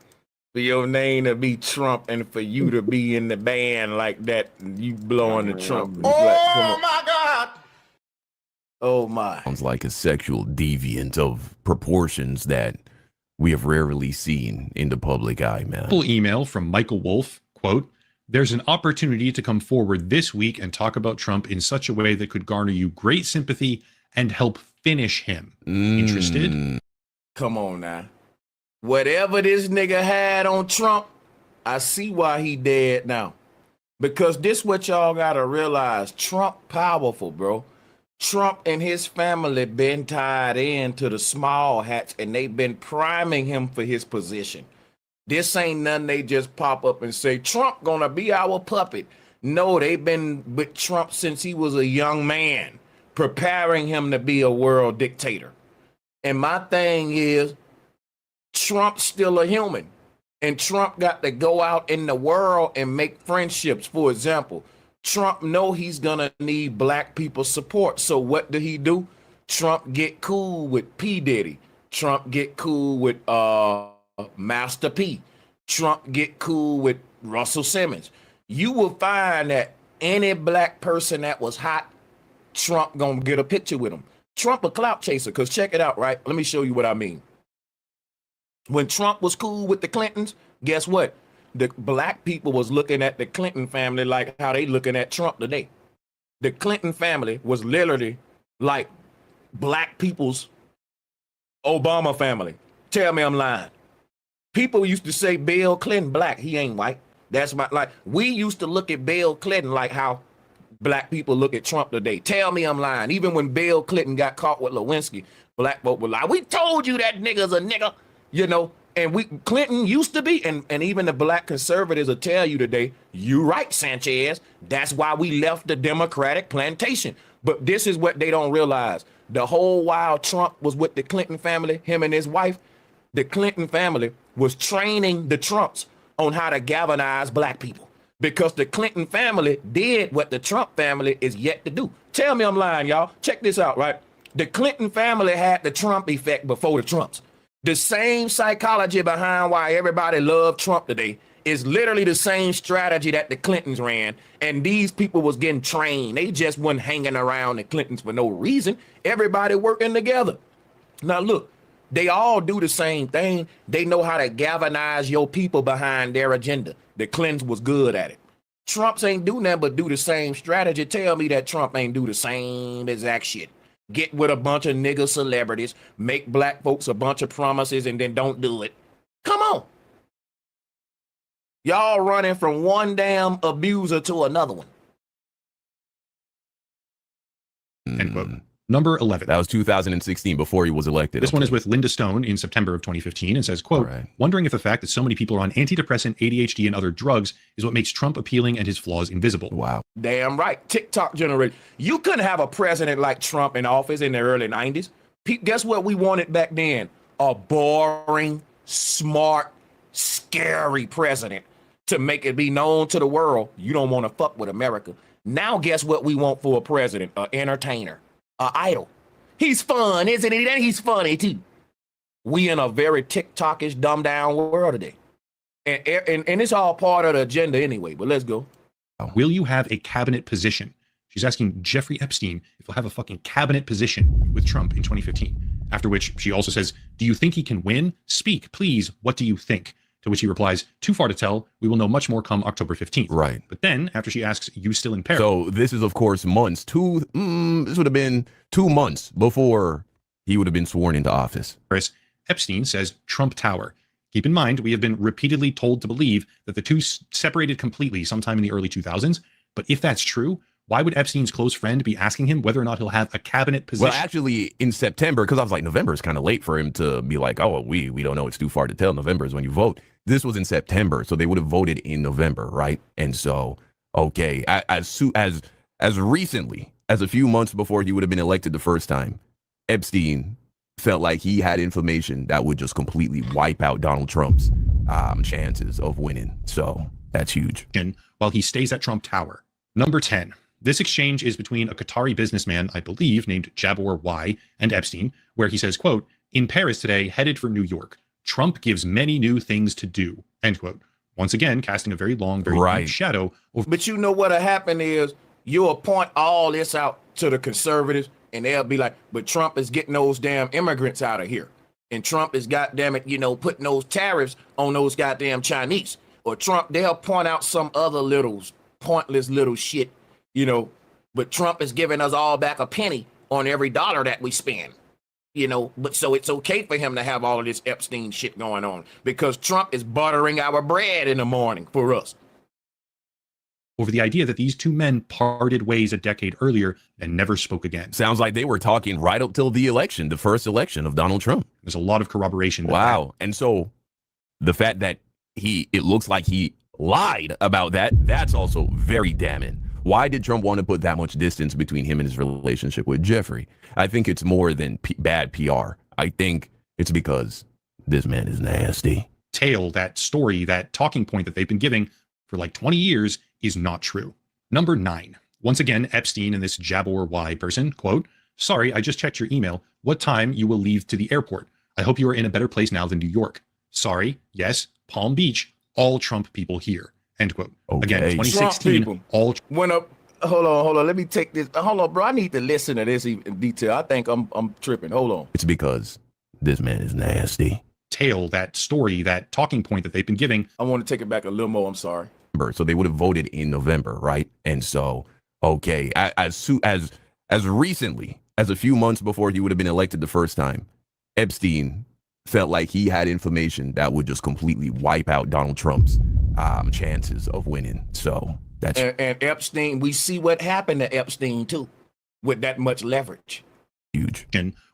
For your name to be Trump and for you to be in the band like that, you blowing the Trump. Oh, my God. Oh, my. Sounds like a sexual deviant of proportions that we have rarely seen in the public eye, man. Full email from Michael Wolf, quote, "There's an opportunity to come forward this week and talk about Trump in such a way that could garner you great sympathy and help finish him. Interested?" Come on now. Whatever this nigga had on Trump, I see why he dead now. Because this what y'all gotta realize. Trump powerful, bro. Trump and his family been tied into the small hats and they've been priming him for his position. This ain't nothing they just pop up and say, Trump gonna be our puppet. No, they've been with Trump since he was a young man, preparing him to be a world dictator. And my thing is, Trump's still a human. And Trump got to go out in the world and make friendships. For example, Trump know he's gonna need black people's support. So what do? Trump get cool with P. Diddy. Trump get cool with Master P. Trump get cool with Russell Simmons. You will find that any black person that was hot, Trump gonna get a picture with him. Trump a clout chaser, because check it out, right? Let me show you what I mean. When Trump was cool with the Clintons, guess what? The black people was looking at the Clinton family like how they looking at Trump today. The Clinton family was literally like black people's Obama family. Tell me I'm lying. People used to say Bill Clinton black. He ain't white. That's my, like, we used to look at Bill Clinton like how black people look at Trump today. Tell me I'm lying. Even when Bill Clinton got caught with Lewinsky, black folk were like, we told you that nigga's a nigga, you know. And Clinton used to be, and even the black conservatives will tell you today, you right, Sanchez. That's why we left the Democratic plantation. But this is what they don't realize. The whole while Trump was with the Clinton family, him and his wife, the Clinton family was training the Trumps on how to galvanize black people. Because the Clinton family did what the Trump family is yet to do. Tell me I'm lying, y'all. Check this out, right? The Clinton family had the Trump effect before the Trumps. The same psychology behind why everybody loved Trump today is literally the same strategy that the Clintons ran. And these people was getting trained. They just wasn't hanging around the Clintons for no reason. Everybody working together. Now look, they all do the same thing. They know how to galvanize your people behind their agenda. The Clintons was good at it. Trumps ain't do nothing but do the same strategy. Tell me that Trump ain't do the same exact shit. Get with a bunch of nigga celebrities, make black folks a bunch of promises, and then don't do it. Come on. Y'all running from one damn abuser to another one. End quote. Number 11. That was 2016 before he was elected. This one is with Linda Stone in September of 2015 and says, quote, wondering if the fact that so many people are on antidepressant, ADHD, and other drugs is what makes Trump appealing and his flaws invisible. Wow. Damn right. TikTok generation. You couldn't have a president like Trump in office in the early 90s. Guess what we wanted back then? A boring, smart, scary president to make it be known to the world you don't want to fuck with America. Now guess what we want for a president? An entertainer. Idol. He's fun, isn't he? And he's funny too. We in a very TikTokish, dumbed down world today. And it's all part of the agenda anyway, but let's go. Will you have a cabinet position? She's asking Jeffrey Epstein if he'll have a fucking cabinet position with Trump in 2015. After which she also says, do you think he can win? Speak, please. What do you think? To which he replies, too far to tell. We will know much more come October 15th. Right. But then, after she asks, you still in Paris? So this is, of course, months. This would have been 2 months before he would have been sworn into office. Epstein says Trump Tower. Keep in mind, we have been repeatedly told to believe that the two separated completely sometime in the early 2000s. But if that's true, why would Epstein's close friend be asking him whether or not he'll have a cabinet position? Well, actually, in September, because I was like, November is kind of late for him to be like, oh, we don't know. It's too far to tell. November is when you vote. This was in September, so they would have voted in November, right? And so, okay, as recently as a few months before he would have been elected the first time, Epstein felt like he had information that would just completely wipe out Donald Trump's chances of winning. So that's huge. While he stays at Trump Tower. Number 10. This exchange is between a Qatari businessman, I believe, named Jabor Y, and Epstein, where he says, quote, in Paris today, headed for New York. Trump gives many new things to do, end quote. Once again, casting a very long, very deep shadow over. But you know what'll happen is you'll point all this out to the conservatives and they'll be like, but Trump is getting those damn immigrants out of here. And Trump is, goddamn it, putting those tariffs on those goddamn Chinese. Or Trump, they'll point out some other little pointless little shit, but Trump is giving us all back a penny on every dollar that we spend. But so it's okay for him to have all of this Epstein shit going on because Trump is buttering our bread in the morning for us. Over the idea that these two men parted ways a decade earlier and never spoke again. Sounds like they were talking right up till the election, the first election of Donald Trump. There's a lot of corroboration. Wow. And so the fact that it looks like he lied about that, that's also very damning. Why did Trump want to put that much distance between him and his relationship with Jeffrey? I think it's more than bad PR. I think it's because this man is nasty. That story, that talking point that they've been giving for like 20 years is not true. Number 9. Once again, Epstein and this Jabor Y person, quote, sorry, I just checked your email. What time you will leave to the airport? I hope you are in a better place now than New York. Sorry, yes, Palm Beach, all Trump people here. End quote. Okay. Again, 2016, all went up. Hold on. Let me take this. Hold on, bro. I need to listen to this in detail. I think I'm tripping. Hold on. It's because this man is nasty. That story, that talking point that they've been giving. I want to take it back a little more. I'm sorry. So they would have voted in November, right? And so, okay, as recently as a few months before he would have been elected the first time, Epstein felt like he had information that would just completely wipe out Donald Trump's chances of winning. So that's and Epstein, we see what happened to Epstein too, with that much leverage. Huge.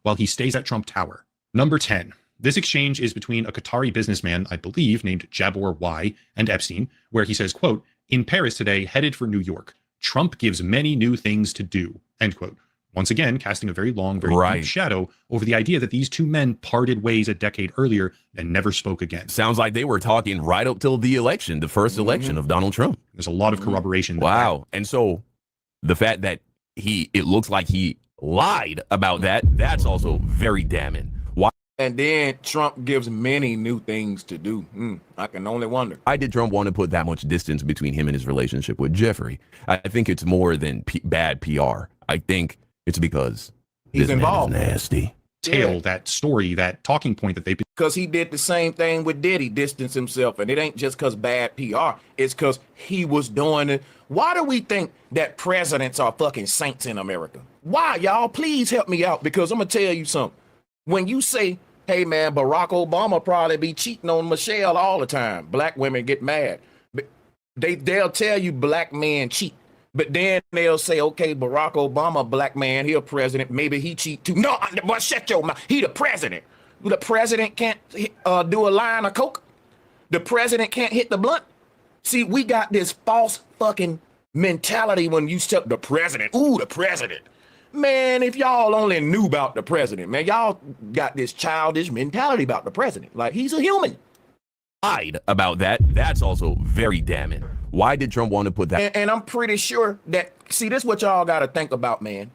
While he stays at Trump Tower. Number 10. This exchange is between a Qatari businessman, I believe, named Jabor Y, and Epstein, where he says, quote, in Paris today, headed for New York. Trump gives many new things to do, end quote. Once again, casting a very long, very deep shadow over the idea that these two men parted ways a decade earlier and never spoke again. Sounds like they were talking right up till the election, the first election of Donald Trump. There's a lot of corroboration. Wow. And so the fact that it looks like he lied about that, that's also very damning. Why? And then Trump gives many new things to do. I can only wonder. Why did Trump want to put that much distance between him and his relationship with Jeffrey? I think it's more than bad PR. I think it's because he's involved. Man is nasty. That story, that talking point that they've been. Because he did the same thing with Diddy, distanced himself. And it ain't just because bad PR. It's because he was doing it. Why do we think that presidents are fucking saints in America? Why, y'all? Please help me out, because I'm going to tell you something. When you say, hey, man, Barack Obama probably be cheating on Michelle all the time, black women get mad. They'll tell you black men cheat. But then they'll say, okay, Barack Obama, a black man, he a president, maybe he cheat too. No, but shut your mouth. He the president. The president can't do a line of coke. The president can't hit the blunt. See, we got this false fucking mentality when you step the president. Ooh, the president. Man, if y'all only knew about the president, man, y'all got this childish mentality about the president. Like, he's a human. Lied about that. That's also very damning. Why did Trump want to put that? And I'm pretty sure that, see, this is what y'all got to think about, man.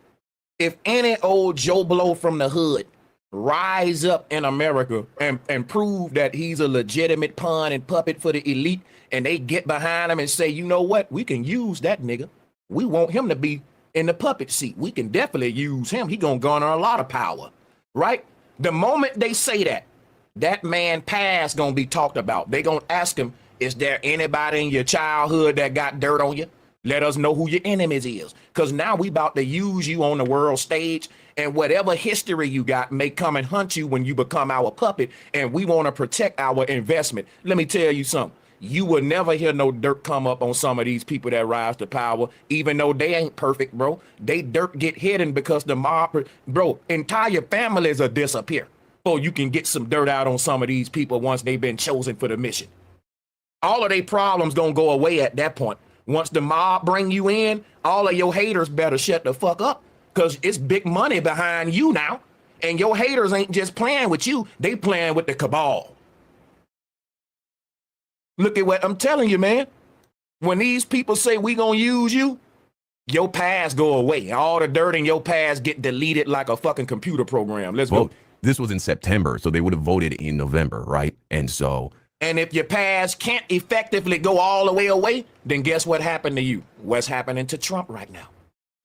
If any old Joe Blow from the hood rise up in America and prove that he's a legitimate pawn and puppet for the elite, and they get behind him and say, you know what, we can use that nigga. We want him to be in the puppet seat. We can definitely use him. He gonna garner a lot of power, right? The moment they say that, that man past gonna be talked about. They gonna ask him, is there anybody in your childhood that got dirt on you? Let us know who your enemies is. Because now we about to use you on the world stage, and whatever history you got may come and hunt you when you become our puppet, and we want to protect our investment. Let me tell you something. You will never hear no dirt come up on some of these people that rise to power, even though they ain't perfect, bro. They dirt get hidden because the mob, bro, entire families will disappear. Or you can get some dirt out on some of these people once they've been chosen for the mission. All of their problems gonna go away at that point. Once the mob bring you in, all of your haters better shut the fuck up, because it's big money behind you now. And your haters ain't just playing with you, they playing with the cabal. Look at what I'm telling you, man. When these people say we gonna use you, your past go away. All the dirt in your past get deleted like a fucking computer program. Let's go. This was in September, so they would have voted in November, right? And so... And if your past can't effectively go all the way away, then guess what happened to you? What's happening to Trump right now?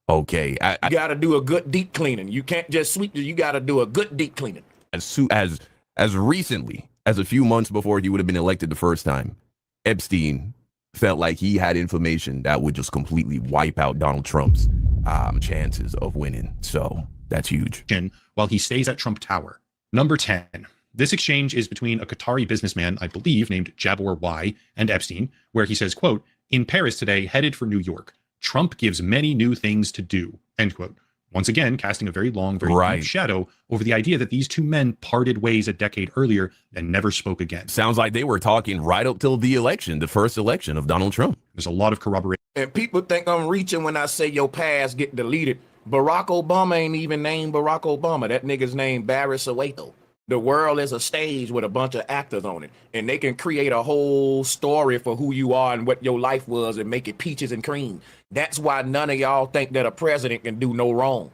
Okay. You got to do a good deep cleaning. You can't just sweep. You got to do a good deep cleaning. As recently as a few months before he would have been elected the first time, Epstein felt like he had information that would just completely wipe out Donald Trump's chances of winning. So that's huge. While he stays at Trump Tower. Number 10. This exchange is between a Qatari businessman, I believe, named Jabor Y, and Epstein, where he says, quote, in Paris today, headed for New York. Trump gives many new things to do, end quote. Once again, casting a very long, very deep shadow over the idea that these two men parted ways a decade earlier and never spoke again. Sounds like they were talking right up till the election, the first election of Donald Trump. There's a lot of corroboration. And people think I'm reaching when I say your past get deleted. Barack Obama ain't even named Barack Obama. That nigga's named Barry Soweto. The world is a stage with a bunch of actors on it, and they can create a whole story for who you are and what your life was and make it peaches and cream. That's why none of y'all think that a president can do no wrong.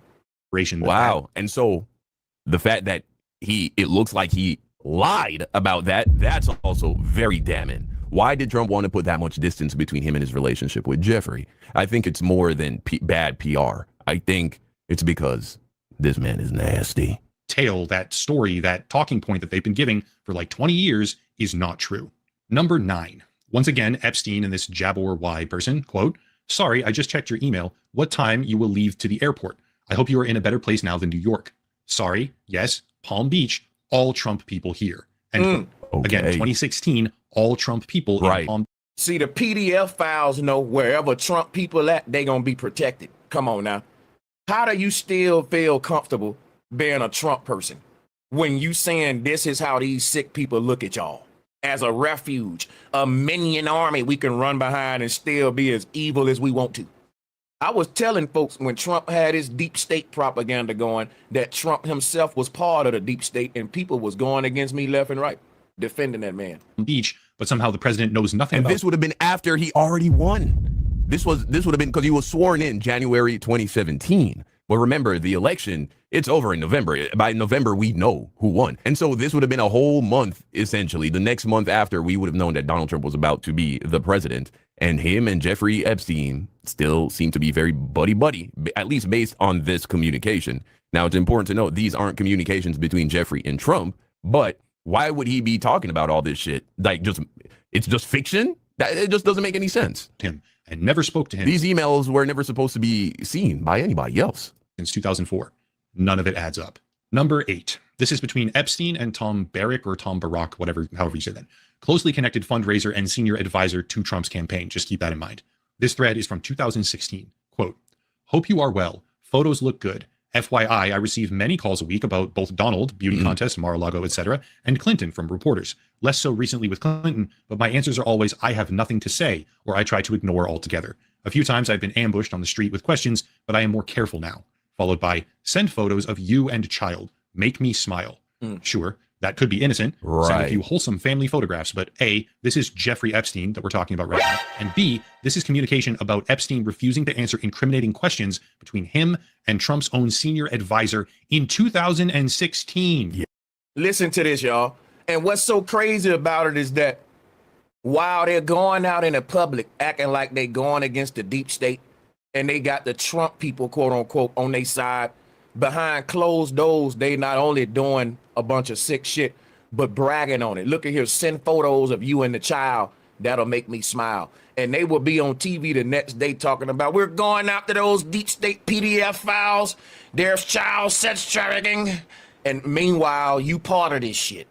Wow. And so the fact that it looks like he lied about that, that's also very damning. Why did Trump want to put that much distance between him and his relationship with Jeffrey? I think it's more than bad PR. I think it's because this man is nasty. That story, that talking point that they've been giving for like 20 years is not true. Number 9. Once again, Epstein and this Jabor Y person, quote, sorry, I just checked your email. What time you will leave to the airport? I hope you are in a better place now than New York. Sorry, yes, Palm Beach, all Trump people here. And again, 2016, all Trump people in Palm Beach. See, the PDF files know wherever Trump people at, they gonna be protected. Come on now. How do you still feel comfortable being a Trump person when you saying this is how these sick people look at y'all? As a refuge, a minion army we can run behind and still be as evil as we want to. I was telling folks when Trump had his deep state propaganda going that Trump himself was part of the deep state, and people was going against me left and right, defending that man. Beach, but somehow the president knows nothing and about this would have been after he already won. This would have been because he was sworn in January 2017. But remember, the election, it's over in November. By November, we know who won. And so this would have been a whole month, essentially. The next month after, we would have known that Donald Trump was about to be the president. And him and Jeffrey Epstein still seem to be very buddy-buddy, at least based on this communication. Now, it's important to note, these aren't communications between Jeffrey and Trump. But why would he be talking about all this shit? Like, it's just fiction? It just doesn't make any sense. Him and never spoke to him. These emails were never supposed to be seen by anybody else. Since 2004. None of it adds up. Number 8. This is between Epstein and Tom Barrack or Tom Barack, however you say that. Closely connected fundraiser and senior advisor to Trump's campaign. Just keep that in mind. This thread is from 2016. Quote, hope you are well. Photos look good. FYI, I receive many calls a week about both Donald, beauty contest, Mar-a-Lago, etc., and Clinton from reporters. Less so recently with Clinton, but my answers are always, I have nothing to say, or I try to ignore altogether. A few times I've been ambushed on the street with questions, but I am more careful now. Followed by, send photos of you and child. Make me smile. Sure, that could be innocent. Send a few wholesome family photographs, but A, this is Jeffrey Epstein that we're talking about right now, and B, this is communication about Epstein refusing to answer incriminating questions between him and Trump's own senior advisor in 2016. Yeah. Listen to this, y'all. And what's so crazy about it is that while they're going out in the public acting like they going against the deep state and they got the Trump people, quote unquote, on their side, behind closed doors, they not only doing a bunch of sick shit, but bragging on it. Look at here, send photos of you and the child. That'll make me smile. And they will be on TV the next day talking about, we're going after those deep state PDF files. There's child sex trafficking. And meanwhile, you part of this shit.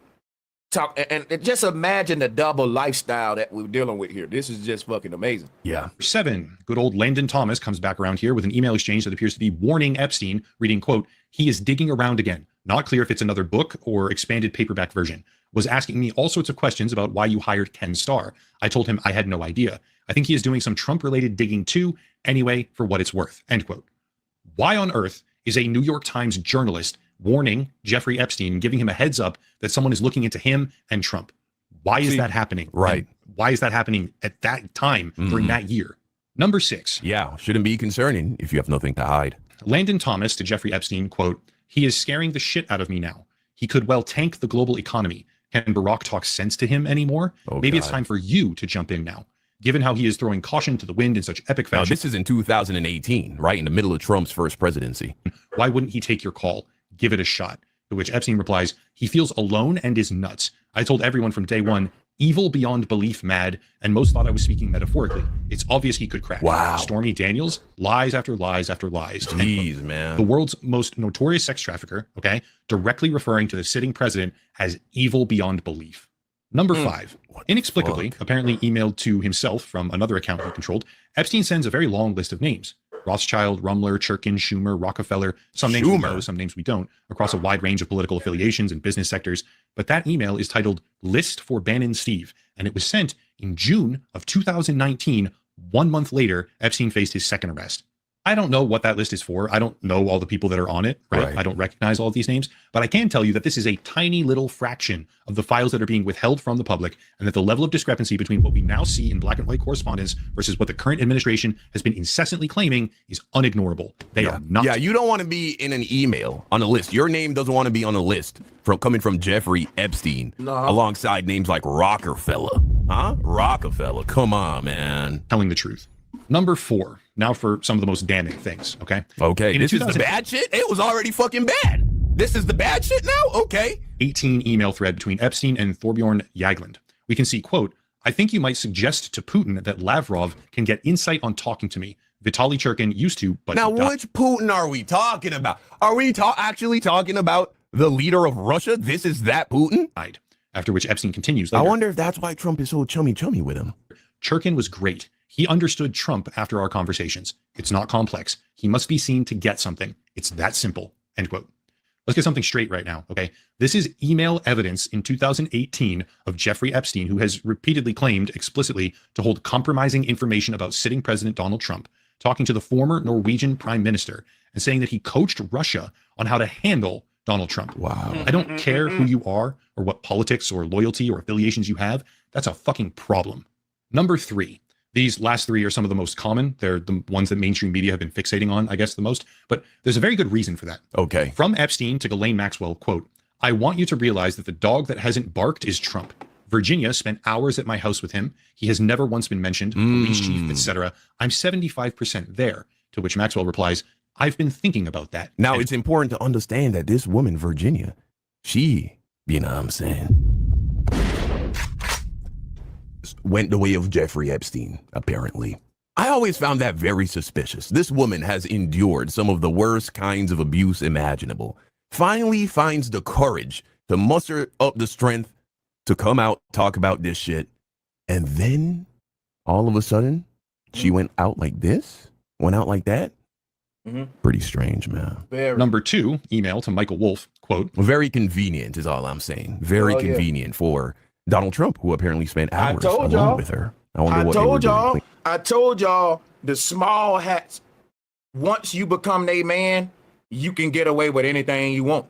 Talk and just imagine the double lifestyle that we're dealing with here. This is just fucking amazing. Yeah. 7, good old Landon Thomas comes back around here with an email exchange that appears to be warning Epstein, reading, quote, he is digging around again. Not clear if it's another book or expanded paperback version. Was asking me all sorts of questions about why you hired Ken Starr. I told him I had no idea. I think he is doing some Trump-related digging too. Anyway, for what it's worth, end quote. Why on earth is a New York Times journalist warning Jeffrey Epstein, giving him a heads up that someone is looking into him and Trump? Why is that happening? Right. And why is that happening at that time during that year? Number 6. Yeah, shouldn't be concerning if you have nothing to hide. Landon Thomas to Jeffrey Epstein, quote, he is scaring the shit out of me now. He could well tank the global economy. Can Barack talk sense to him anymore? Maybe it's time for you to jump in now. Given how he is throwing caution to the wind in such epic fashion. Now, this is in 2018, right in the middle of Trump's first presidency. Why wouldn't he take your call? Give it a shot. To which Epstein replies, he feels alone and is nuts. I told everyone from day one, evil beyond belief mad, and most thought I was speaking metaphorically. It's obvious he could crash. Wow. Stormy Daniels, lies after lies after lies. Jeez, man. The world's most notorious sex trafficker, okay, directly referring to the sitting president as evil beyond belief. Number 5, inexplicably, apparently emailed to himself from another account he controlled, Epstein sends a very long list of names. Rothschild, Rumler, Churkin, Schumer, Rockefeller, some names we know, some names we don't, across a wide range of political affiliations and business sectors. But that email is titled List for Bannon Steve, and it was sent in June of 2019. 1 month later, Epstein faced his second arrest. I don't know what that list is for. I don't know all the people that are on it, right? I don't recognize all of these names, but I can tell you that this is a tiny little fraction of the files that are being withheld from the public, and that the level of discrepancy between what we now see in black and white correspondence versus what the current administration has been incessantly claiming is unignorable. They are not. Yeah, you don't want to be in an email on a list. Your name doesn't want to be on a list coming from Jeffrey Epstein alongside names like Rockefeller. Huh? Rockefeller. Come on, man. Telling the truth. Number 4. Now for some of the most damning things, okay? Okay, this is the bad shit? It was already fucking bad. This is the bad shit now? Okay. 18 email thread between Epstein and Thorbjorn Jagland. We can see, quote, I think you might suggest to Putin that Lavrov can get insight on talking to me. Vitaly Churkin used to, but now which Putin are we talking about? Are we actually talking about the leader of Russia? This is that Putin? After which Epstein continues later. I wonder if that's why Trump is so chummy with him. Churkin was great. He understood Trump after our conversations. It's not complex. He must be seen to get something. It's that simple, end quote. Let's get something straight right now, okay? This is email evidence in 2018 of Jeffrey Epstein, who has repeatedly claimed explicitly to hold compromising information about sitting President Donald Trump, talking to the former Norwegian prime minister and saying that he coached Russia on how to handle Donald Trump. Wow. I don't care who you are or what politics or loyalty or affiliations you have. That's a fucking problem. Number 3. These last 3 are some of the most common. They're the ones that mainstream media have been fixating on, I guess, the most. But there's a very good reason for that. Okay. From Epstein to Ghislaine Maxwell, quote, I want you to realize that the dog that hasn't barked is Trump. Virginia spent hours at my house with him. He has never once been mentioned, police chief, etc. I'm 75% there. To which Maxwell replies, I've been thinking about that. Now, it's important to understand that this woman, Virginia, she, you know what I'm saying, went the way of Jeffrey Epstein, apparently. I always found that very suspicious. This woman has endured some of the worst kinds of abuse imaginable. Finally finds the courage to muster up the strength to come out, talk about this shit. And then, all of a sudden, she went out like this, went out like that. Mm-hmm. Pretty strange, man. Very. Number 2, email to Michael Wolff, quote, very convenient is all I'm saying. Very convenient for Donald Trump, who apparently spent hours alone with her. I wonder what they were doing. I told y'all the small hats, once you become their man, you can get away with anything you want.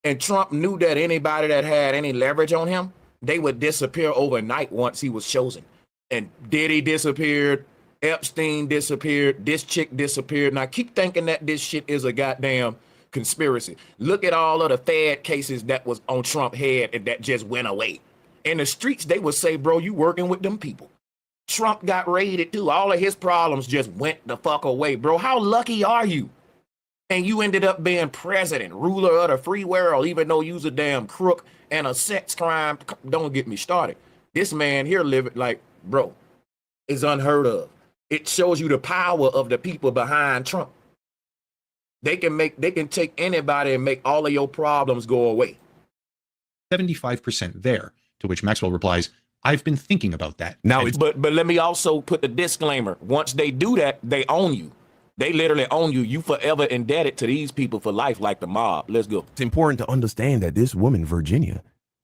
And Trump knew that anybody that had any leverage on him, they would disappear overnight once he was chosen. And Diddy disappeared, Epstein disappeared, this chick disappeared. And I keep thinking that this shit is a goddamn conspiracy. Look at all of the Fed cases that was on Trump's head and that just went away. In the streets, they would say, bro, you working with them people. Trump got raided too. All of his problems just went the fuck away, bro. How lucky are you? And you ended up being president, ruler of the free world, even though you's a damn crook and a sex crime. Don't get me started. This man here living like, bro, is unheard of. It shows you the power of the people behind Trump. They can take anybody and make all of your problems go away. 75% there, to which Maxwell replies, I've been thinking about that. Now, but let me also put the disclaimer. Once they do that, they own you. They literally own you. You forever indebted to these people for life, like the mob. Let's go. It's important to understand that this woman, Virginia,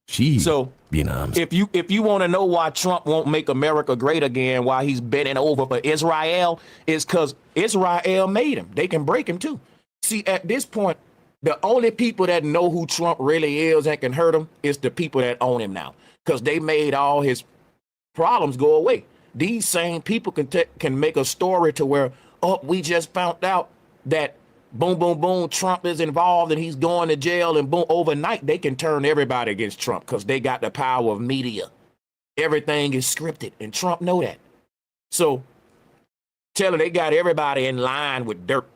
if you want to know why Trump won't make America great again, why he's bending over for Israel, is because Israel made him. They can break him too. See, at this point, the only people that know who Trump really is and can hurt him is the people that own him now, because they made all his problems go away. These same people can make a story to where, oh, we just found out that boom, boom, boom, Trump is involved and he's going to jail, and boom, overnight they can turn everybody against Trump because they got the power of media. Everything is scripted, and Trump know that. So tell her they got everybody in line with dirt.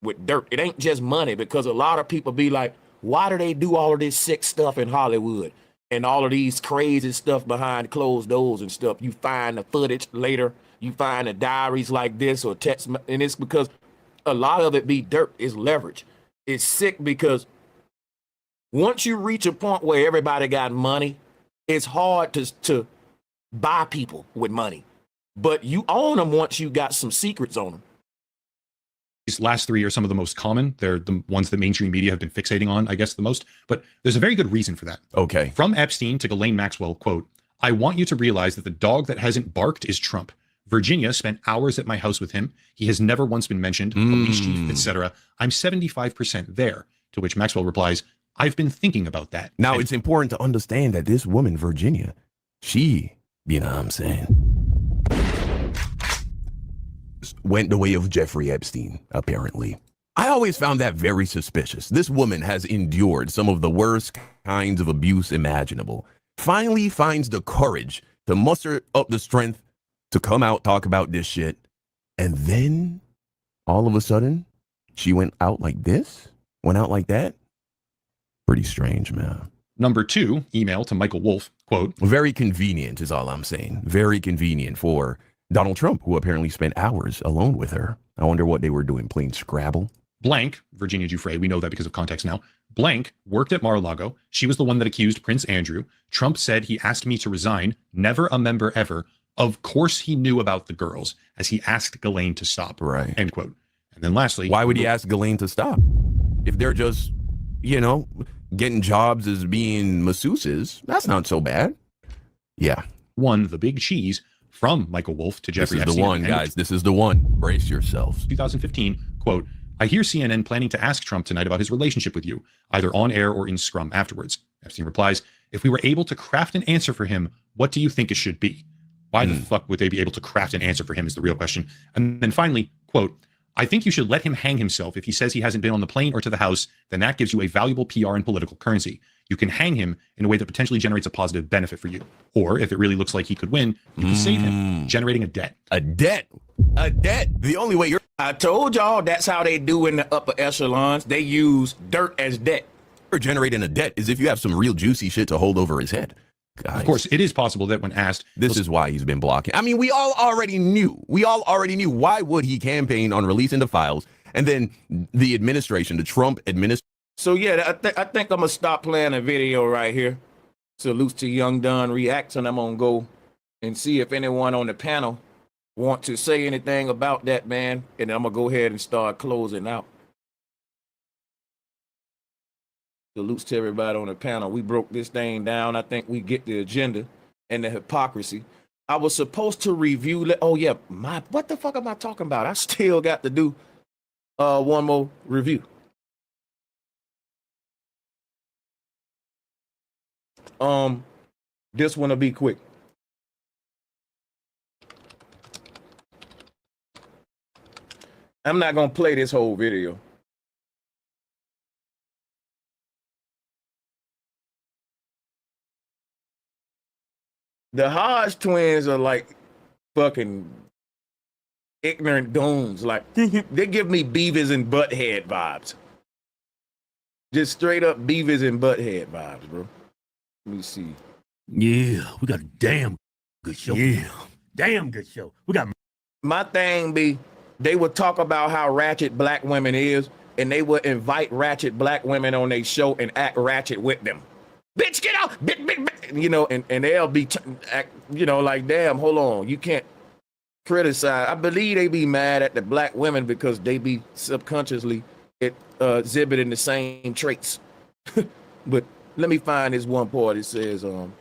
It ain't just money, because a lot of people be like, why do they do all of this sick stuff in Hollywood and all of these crazy stuff behind closed doors and stuff? You find the footage later, you find the diaries like this or text, and it's because a lot of it be dirt. It's leverage. It's sick because once you reach a point where everybody got money, it's hard to buy people with money, but you own them once you got some secrets on them. These last 3 are some of the most common. They're the ones that mainstream media have been fixating on, I guess, the most. But there's a very good reason for that. Okay. From Epstein to Ghislaine Maxwell, quote, I want you to realize that the dog that hasn't barked is Trump. Virginia spent hours at my house with him. He has never once been mentioned, police chief, etc. I'm 75% there. To which Maxwell replies, I've been thinking about that. Now, it's important to understand that this woman, Virginia, she, you know what I'm saying, went the way of Jeffrey Epstein, apparently. I always found that very suspicious. This woman has endured some of the worst kinds of abuse imaginable. Finally finds the courage to muster up the strength to come out, talk about this shit. And then all of a sudden, she went out like this, went out like that. Pretty strange, man. Number 2, email to Michael Wolff, quote, very convenient is all I'm saying. Very convenient for Donald Trump, who apparently spent hours alone with her. I wonder what they were doing, playing Scrabble. Blank, Virginia Giuffre, we know that because of context now. Blank worked at Mar-a-Lago. She was the one that accused Prince Andrew. Trump said he asked me to resign. Never a member ever. Of course he knew about the girls, as he asked Ghislaine to stop. Right. End quote. And then lastly, why would he ask Ghislaine to stop? If they're just, getting jobs as being masseuses, that's not so bad. Yeah. One, the big cheese from Michael Wolff to Jeffrey Epstein. This is the one, guys. This is the one. Brace yourselves. 2015, quote, I hear CNN planning to ask Trump tonight about his relationship with you, either on air or in scrum afterwards. Epstein replies, if we were able to craft an answer for him, what do you think it should be? Why the fuck would they be able to craft an answer for him is the real question. And then finally, quote, I think you should let him hang himself if he says he hasn't been on the plane or to the House, then that gives you a valuable PR and political currency. You can hang him in a way that potentially generates a positive benefit for you. Or if it really looks like he could win, you can save him, generating a debt. A debt. The only way I told y'all that's how they do in the upper echelons. They use dirt as debt. Or generating a debt is if you have some real juicy shit to hold over his head. Guys, of course, it is possible that when asked, this is why he's been blocking. I mean, we all already knew. Why would he campaign on releasing the files? And then the administration, the Trump administration. So yeah, I think I'm gonna stop playing a video right here. Salutes to Young Dunn Reacts, and I'm gonna go and see if anyone on the panel want to say anything about that, man? And I'm gonna go ahead and start closing out. Salutes to everybody on the panel. We broke this thing down. I think we get the agenda and the hypocrisy. I was supposed to review. Oh yeah, what the fuck am I talking about? I still got to do one more review. This one will be quick. I'm not gonna play this whole video. The Hodge twins are like fucking ignorant goons. Like they give me Beavis and Butthead vibes. Just straight up Beavis and Butthead vibes, bro. Let me see. Yeah, we got a damn good show. Yeah, damn good show. We got my thing be they would talk about how ratchet black women is, and they would invite ratchet black women on their show and act ratchet with them. Bitch, get out! You know, and they'll be, you know, like, damn, hold on, you can't criticize. I believe they be mad at the black women because they be subconsciously exhibiting the same traits. But let me find this one part. It says, all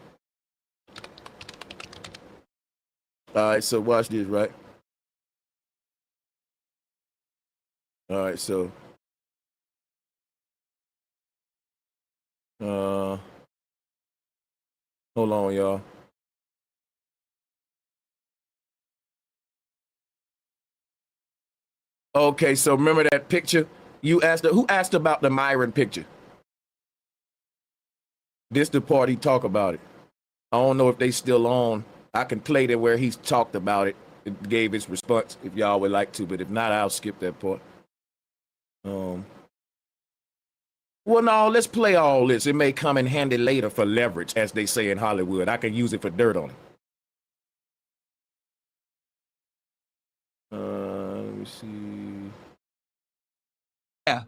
right, so watch this, right? All right, so hold on, y'all. Okay, so remember that picture? You asked who asked about the Myron picture? This the part he talk about it. I don't know if they still on. I can play that where he's talked about it. It gave his response if y'all would like to, but if not, I'll skip that part. Well, no, let's play all this. It may come in handy later for leverage, as they say in Hollywood. I can use it for dirt on it. Let me see.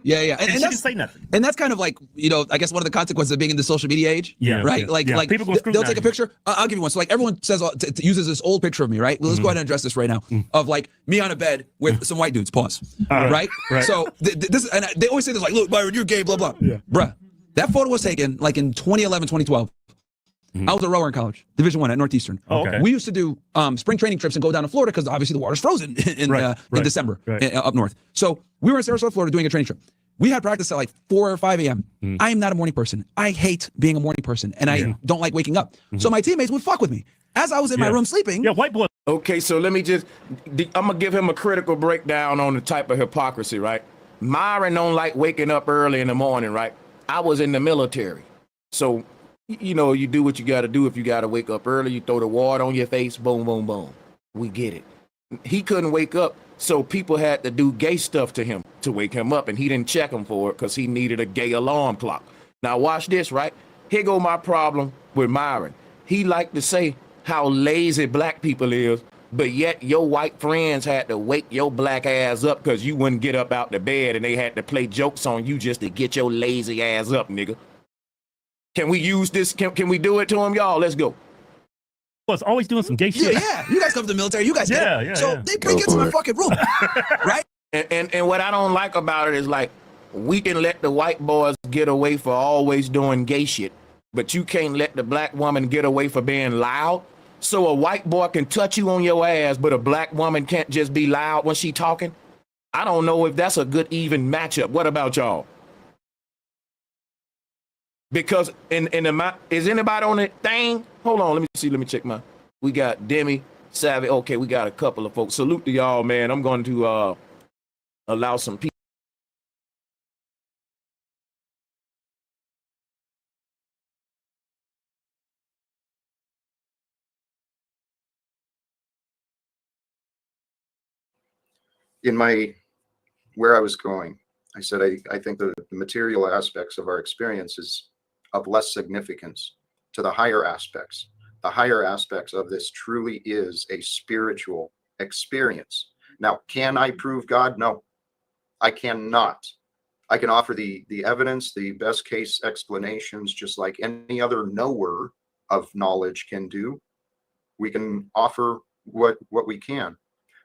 Yeah. And that's, say nothing. And that's kind of like, you know, I guess one of the consequences of being in the social media age. Yeah. Right. Yeah. Like people they'll take a picture. I'll give you one. So like everyone says uses this old picture of me, right? Well, let's go ahead and address this right now. Of like me on a bed with some white dudes. Pause. Right. So this and they always say this like, look, Byron, you're gay, blah blah. Yeah. Bruh, that photo was taken like in 2011, 2012. I was a rower in college, Division I at Northeastern. Okay. We used to do spring training trips and go down to Florida because obviously the water's frozen in December up north. So we were in Sarasota, Florida doing a training trip. We had practice at like 4 or 5 a.m. I am not a morning person. I hate being a morning person, and I don't like waking up. So my teammates would fuck with me. As I was in my room sleeping. Yeah, white boy. Okay, so let me just, I'm going to give him a critical breakdown on the type of hypocrisy, right? Myron don't like waking up early in the morning, right? I was in the military. So, you know, you do what you got to do. If you got to wake up early, you throw the water on your face, boom, boom, boom. We get it. He couldn't wake up. So people had to do gay stuff to him to wake him up, and he didn't check him for it because he needed a gay alarm clock. Now watch this, right? Here go my problem with Myron. He liked to say how lazy black people is, but yet your white friends had to wake your black ass up because you wouldn't get up out the bed, and they had to play jokes on you just to get your lazy ass up, nigga. Can we use this? Can we do it to him, y'all? Let's go. Was always doing some gay shit. Yeah. You guys come to the military. You guys they break into my fucking room, right? And what I don't like about it is like we can let the white boys get away for always doing gay shit, but you can't let the black woman get away for being loud. So a white boy can touch you on your ass, but a black woman can't just be loud when she talking. I don't know if that's a good even matchup. What about y'all? Because is anybody on that thing? Hold on, let me see. Let me check my. We got Demi, Savvy. Okay, we got a couple of folks. Salute to y'all, man. I'm going to allow some people. In where I was going, I said I think the material aspects of our experience is of less significance to the higher aspects. The higher aspects of this truly is a spiritual experience. Now, can I prove God? No, I cannot. I can offer the evidence, the best case explanations, just like any other knower of knowledge can do. We can offer what we can.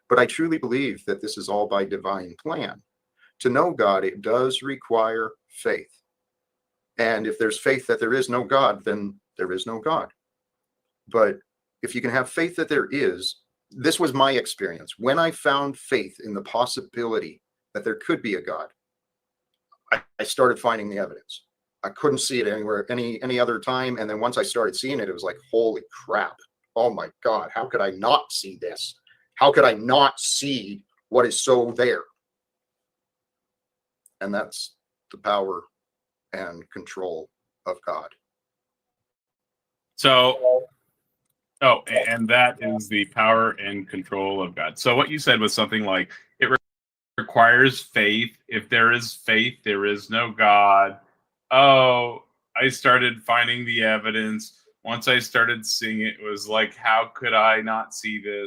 But I truly believe that this is all by divine plan. To know God, it does require faith. And if there's faith that there is no God, then there is no God. But if you can have faith that there is, this was my experience. When I found faith in the possibility that there could be a God, I started finding the evidence. I couldn't see it anywhere, any other time. And then once I started seeing it, it was like, holy crap. Oh my God, how could I not see this? How could I not see what is so there? And that's the power and control of God. So, oh, and that is the power and control of God. So what you said was something like, it requires faith. If there is faith, there is no God. Oh, I started finding the evidence. Once I started seeing it, it was like, how could I not see this?